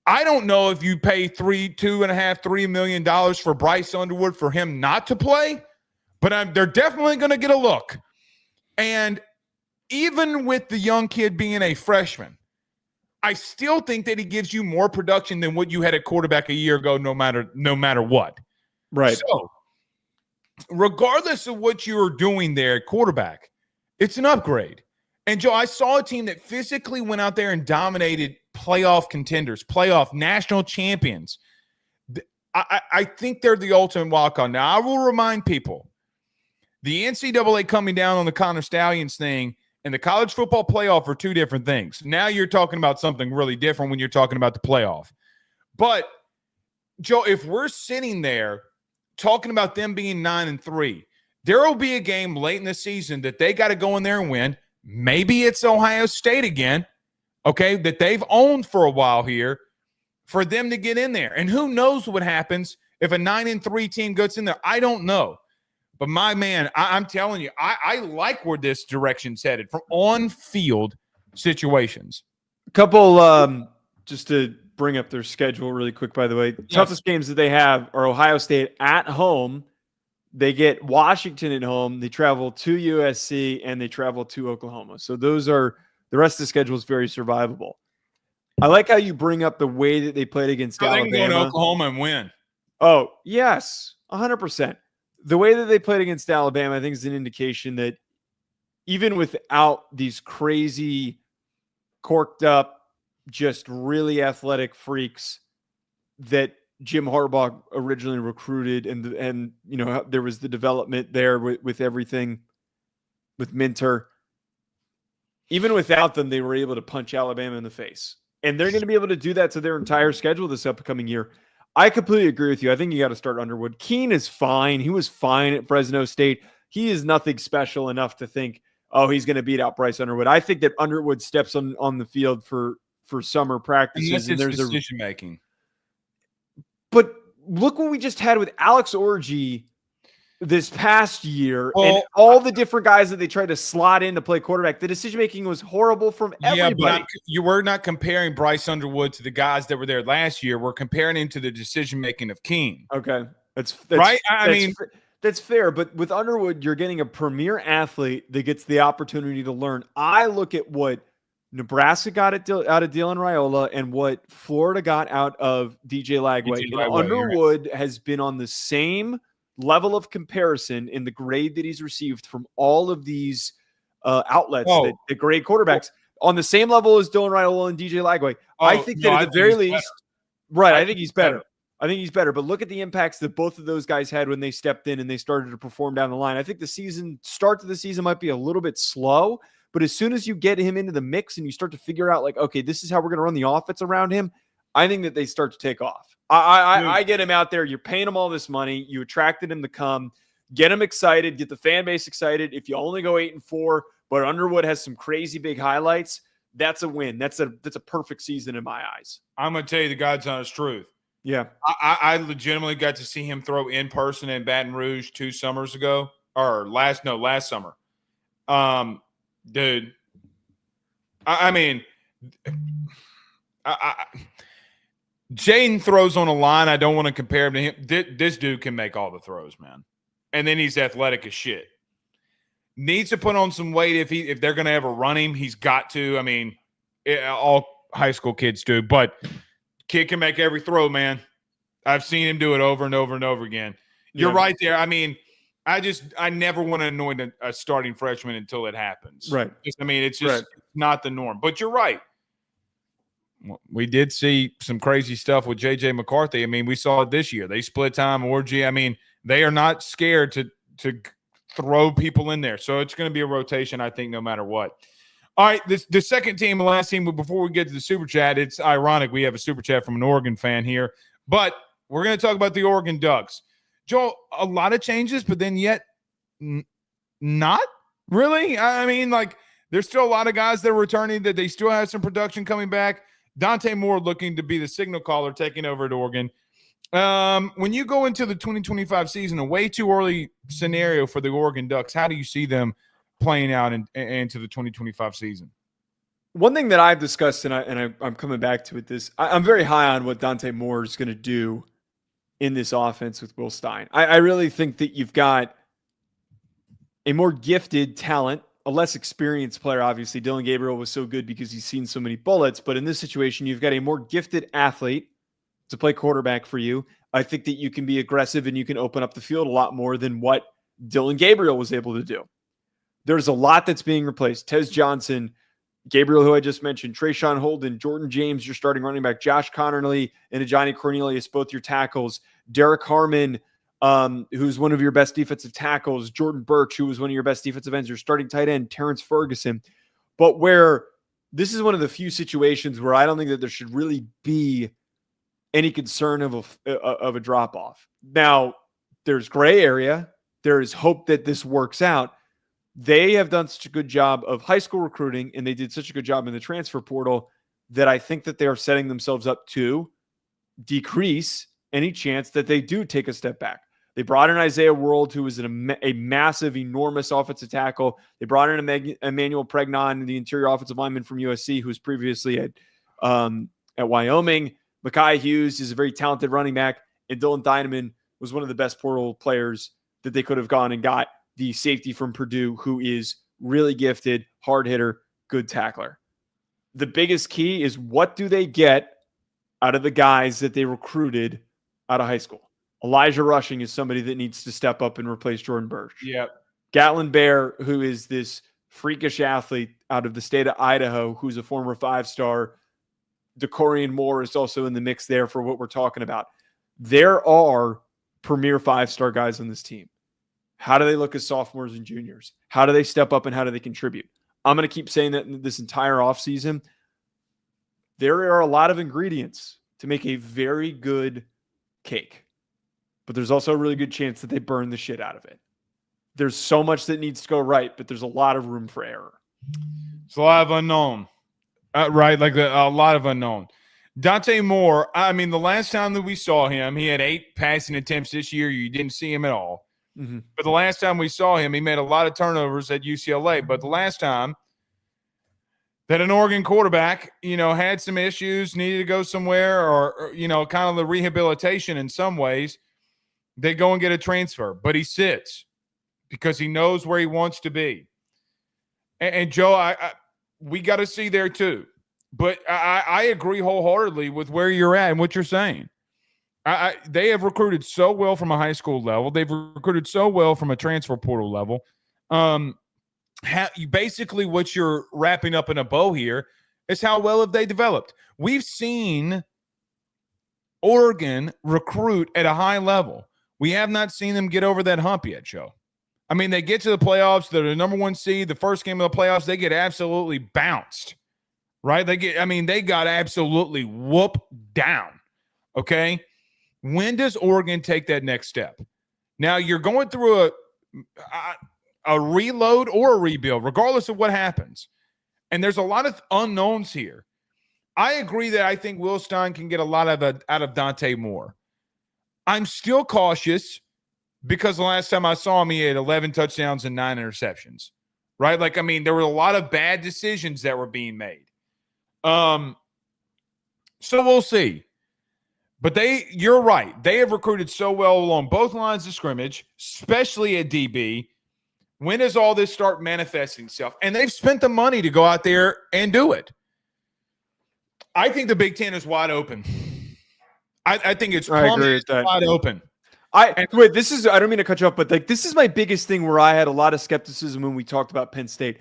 I don't know if you pay $3 million for Bryce Underwood for him not to play, but they're definitely going to get a look. And even with the young kid being a freshman, I still think that he gives you more production than what you had at quarterback a year ago, no matter what. Right. So, regardless of what you're doing there at quarterback, it's an upgrade. And, Joe, I saw a team that physically went out there and dominated playoff contenders, playoff national champions. I think they're the ultimate walk-on. Now, I will remind people, the NCAA coming down on the Connor Stallions thing and the college football playoff are two different things. Now you're talking about something really different when you're talking about the playoff. But, Joe, if we're sitting there talking about them being 9-3, there will be a game late in the season that they got to go in there and win. Maybe it's Ohio State again, okay, that they've owned for a while here for them to get in there. And who knows what happens if a 9-3 team gets in there. I don't know. But, my man, I'm telling you, I like where this direction's headed from on-field situations. A couple, just to bring up their schedule really quick, by the way. Yes. Toughest games that they have are Ohio State at home. They get Washington at home. They travel to USC, and they travel to Oklahoma. So those are – the rest of the schedule is very survivable. I like how you bring up the way that they played against Alabama. They can go to Oklahoma and win. Oh, yes, 100%. The way that they played against Alabama, I think, is an indication that even without these crazy, corked up, just really athletic freaks that Jim Harbaugh originally recruited, and you know, there was the development there with everything with Minter. Even without them, they were able to punch Alabama in the face. And they're going to be able to do that to their entire schedule this upcoming year. I completely agree with you. I think you got to start Underwood. Keene is fine. He was fine at Fresno State. He is nothing special enough to think, oh, he's going to beat out Bryce Underwood. I think that Underwood steps on the field for summer practices. And there's decision making. But look what we just had with Alex Orji this past year, and all the different guys that they tried to slot in to play quarterback. The decision-making was horrible from everybody. Yeah, but you were not comparing Bryce Underwood to the guys that were there last year. We're comparing him to the decision-making of Keene. Okay. That's right? I mean, that's fair, but with Underwood, you're getting a premier athlete that gets the opportunity to learn. I look at what Nebraska got out of Dylan Raiola and what Florida got out of DJ Lagway. Underwood has been on the same level of comparison in the grade that he's received from all of these outlets that grade quarterbacks on the same level as Dylan Raiola and DJ Lagway. I think that at the very least, right? I think he's better. I think he's better. But look at the impacts that both of those guys had when they stepped in and they started to perform down the line. I think the start to the season might be a little bit slow, but as soon as you get him into the mix and you start to figure out, like, okay, this is how we're going to run the offense around him, I think that they start to take off. I get him out there. You're paying him all this money. You attracted him to come. Get him excited. Get the fan base excited. If you only go 8-4, but Underwood has some crazy big highlights, that's a win. That's a perfect season in my eyes. I'm going to tell you the God's honest truth. Yeah. I legitimately got to see him throw in person in Baton Rouge 2 summers ago, or last summer. Dude, I mean, Jaden throws on a line. I don't want to compare him to him. This dude can make all the throws, man. And then he's athletic as shit. Needs to put on some weight if they're going to ever run him. He's got to. I mean, all high school kids do, but kid can make every throw, man. I've seen him do it over and over and over again. You're right there. I mean, I never want to anoint a starting freshman until it happens. Right. It's just not the norm. But you're right. We did see some crazy stuff with J.J. McCarthy. I mean, we saw it this year. They split time orgy. I mean, they are not scared to throw people in there. So it's going to be a rotation, I think, no matter what. All right, the second team, the last team, before we get to the Super Chat, it's ironic we have a Super Chat from an Oregon fan here. But we're going to talk about the Oregon Ducks. Joel, a lot of changes, but then yet not really. I mean, like, there's still a lot of guys that are returning, that they still have some production coming back. Dante Moore looking to be the signal caller, taking over at Oregon. When you go into the 2025 season, a way too early scenario for the Oregon Ducks, how do you see them playing out into the 2025 season? One thing that I've discussed, and I'm coming back to it, I'm very high on what Dante Moore is going to do in this offense with Will Stein. I really think that you've got a more gifted talent, a less experienced player. Obviously, Dylan Gabriel was so good because he's seen so many bullets, but in this situation, you've got a more gifted athlete to play quarterback for you. I think that you can be aggressive and you can open up the field a lot more than what Dylan Gabriel was able to do. There's a lot that's being replaced. Tez Johnson, Gabriel, who I just mentioned, Trayshawn Holden, Jordan James, your starting running back, Josh Connerly, and Ajani Cornelius, both your tackles, Derek Harmon, who's one of your best defensive tackles, Jordan Birch, who was one of your best defensive ends, your starting tight end, Terrence Ferguson. But where this is one of the few situations where I don't think that there should really be any concern of a drop-off. Now, there's gray area. There is hope that this works out. They have done such a good job of high school recruiting, and they did such a good job in the transfer portal, that I think that they are setting themselves up to decrease any chance that they do take a step back. They brought in Isaiah World, who was a massive, enormous offensive tackle. They brought in Emmanuel Pregnon, the interior offensive lineman from USC, who was previously at Wyoming. Mekhi Hughes is a very talented running back, and Dylan Dynaman was one of the best portal players that they could have gone and got. The safety from Purdue, who is really gifted, hard hitter, good tackler. The biggest key is, what do they get out of the guys that they recruited out of high school? Elijah Rushing is somebody that needs to step up and replace Jordan Birch. Yep. Gatlin Bear, who is this freakish athlete out of the state of Idaho, who's a former 5-star. DeCorian Moore is also in the mix there for what we're talking about. There are premier 5-star guys on this team. How do they look as sophomores and juniors? How do they step up and how do they contribute? I'm going to keep saying that in this entire offseason. There are a lot of ingredients to make a very good cake, but there's also a really good chance that they burn the shit out of it. There's so much that needs to go right, but there's a lot of room for error. It's a lot of unknown, right? Like a lot of unknown. Dante Moore, I mean, the last time that we saw him, he had 8 passing attempts this year. You didn't see him at all. Mm-hmm. But the last time we saw him, he made a lot of turnovers at UCLA. But the last time that an Oregon quarterback, had some issues, needed to go somewhere, or kind of the rehabilitation in some ways, they go and get a transfer. But he sits because he knows where he wants to be. And Joe, we got to see there too. But I agree wholeheartedly with where you're at and what you're saying. They have recruited so well from a high school level. They've recruited so well from a transfer portal level. basically what you're wrapping up in a bow here is how well have they developed. We've seen Oregon recruit at a high level. We have not seen them get over that hump yet, Joe. I mean, they get to the playoffs. They're the number one seed. The first game of the playoffs, they get absolutely bounced, right? They got absolutely whooped down, okay? When does Oregon take that next step? Now, you're going through a reload or a rebuild, regardless of what happens. And there's a lot of unknowns here. I agree that I think Will Stein can get a lot out of Dante Moore. I'm still cautious because the last time I saw him, he had 11 touchdowns and 9 interceptions, right? There were a lot of bad decisions that were being made. So we'll see. But you're right. They have recruited so well along both lines of scrimmage, especially at DB. When does all this start manifesting itself? And they've spent the money to go out there and do it. I think the Big Ten is wide open. I think it's wide open. I don't mean to cut you off, but this is my biggest thing where I had a lot of skepticism when we talked about Penn State.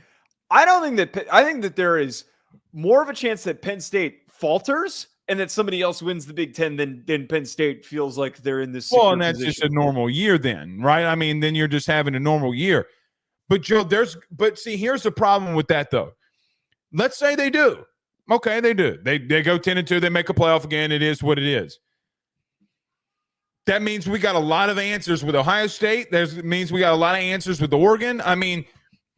I think that there is more of a chance that Penn State falters and that somebody else wins the Big Ten than Penn State feels like they're in this. Well, and that's just a normal year then, right? I mean, then you're just having a normal year. But Joe, here's the problem with that though. Let's say they do. Okay, they do. They go 10-2, they make a playoff again. It is what it is. That means we got a lot of answers with Ohio State. That means we got a lot of answers with Oregon. I mean,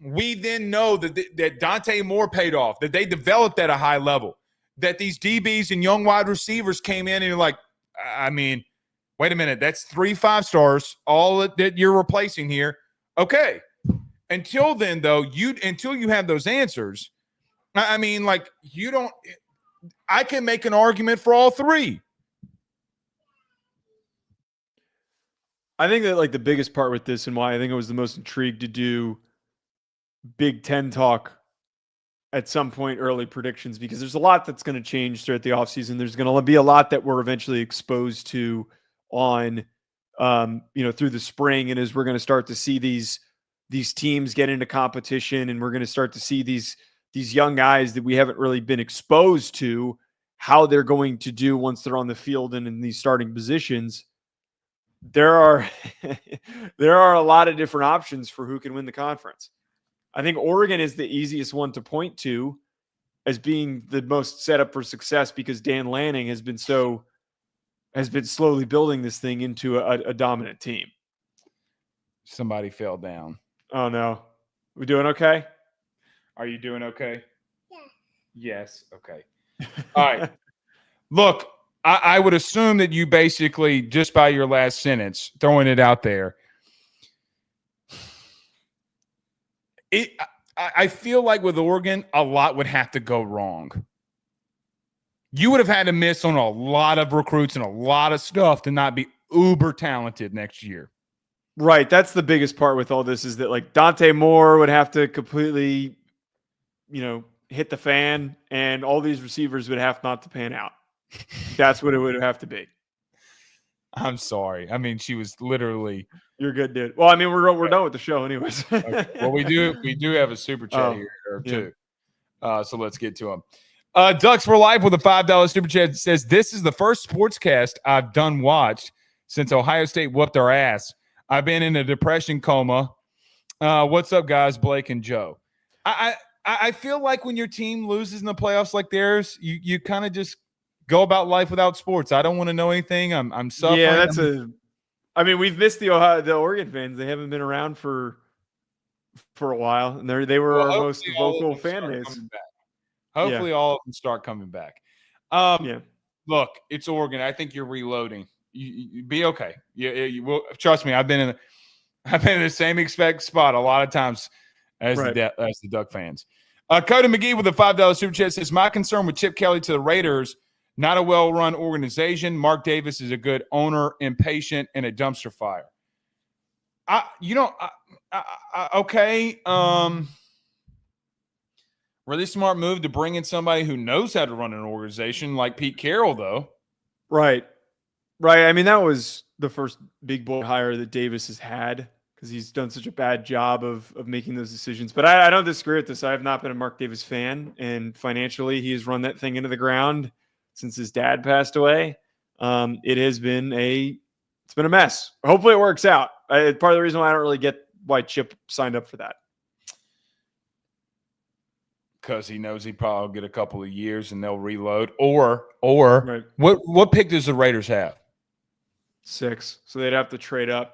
we then know that Dante Moore paid off, that they developed at a high level, that these DBs and young wide receivers came in and you're like, I mean, wait a minute, that's 3 5-stars, all that you're replacing here. Okay. Until then, though, until you have those answers, I mean, I can make an argument for all 3. I think that the biggest part with this and why I think I was the most intrigued to do Big Ten talk at some point, early predictions, because there's a lot that's going to change throughout the offseason. There's going to be a lot that we're eventually exposed to on, through the spring. And as we're going to start to see these teams get into competition and we're going to start to see these young guys that we haven't really been exposed to, how they're going to do once they're on the field and in these starting positions. There are a lot of different options for who can win the conference. I think Oregon is the easiest one to point to as being the most set up for success because Dan Lanning has been slowly building this thing into a dominant team. Somebody fell down. Oh no. We doing okay? Are you doing okay? Yeah. Yes. Okay. All right. Look, I would assume that you basically, just by your last sentence, throwing it out there, I feel like with Oregon, a lot would have to go wrong. You would have had to miss on a lot of recruits and a lot of stuff to not be uber talented next year. Right. That's the biggest part with all this is that Dante Moore would have to completely, hit the fan and all these receivers would have not to pan out. That's what it would have to be. I'm sorry. I mean, she was literally. You're good, dude. Well, I mean, we're done with the show, anyways. Okay. Well, we do have a super chat here or two. So let's get to them. Ducks for Life with a $5 super chat says, "This is the first sportscast I've done watched since Ohio State whooped our ass. I've been in a depression coma. What's up, guys? Blake and Joe. I feel like when your team loses in the playoffs like theirs, you kind of just go about life without sports. I don't want to know anything. I'm suffering. Yeah, we've missed the Oregon fans. They haven't been around for a while, and they were our most vocal fan base. Hopefully, all of them start coming back. Look, it's Oregon. I think you're reloading. You be okay. You will. Trust me. I've been in the same exact spot a lot of times as the Duck fans. Cody McGee with a $5 super chat says, "My concern with Chip Kelly to the Raiders, not a well-run organization. Mark Davis is a good owner, impatient, and a dumpster fire." Okay. Really smart move to bring in somebody who knows how to run an organization like Pete Carroll, though. Right. I mean, that was the first big boy hire that Davis has had. because he's done such a bad job of making those decisions. But I don't disagree with this. I have not been a Mark Davis fan, and financially, he has run that thing into the ground since his dad passed away. It has been a mess. Hopefully, it works out. Part of the reason why I don't really get why Chip signed up for that. Because he knows he probably get a couple of years and they'll reload. Or Right. what pick does the Raiders have? 6. So they'd have to trade up.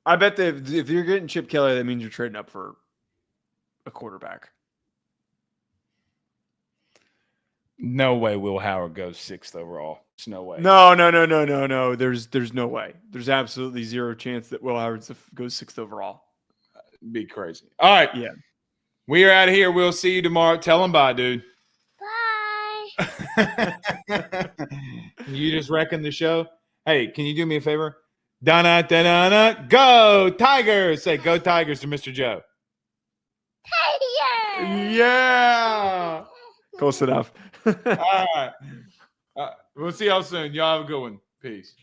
I bet that if you're getting Chip Kelly, that means you're trading up for a quarterback. No way Will Howard goes 6th overall. There's no way. No. There's no way. There's absolutely zero chance that Will Howard goes 6th overall. It'd be crazy. All right. Yeah. We are out of here. We'll see you tomorrow. Tell them bye, dude. Bye. You just wrecking the show. Hey, can you do me a favor? Da-na, da-na-na, go Tigers. Say go Tigers to Mr. Joe. Tiger. Yeah. Close enough. All right. We'll see y'all soon. Y'all have a good one. Peace.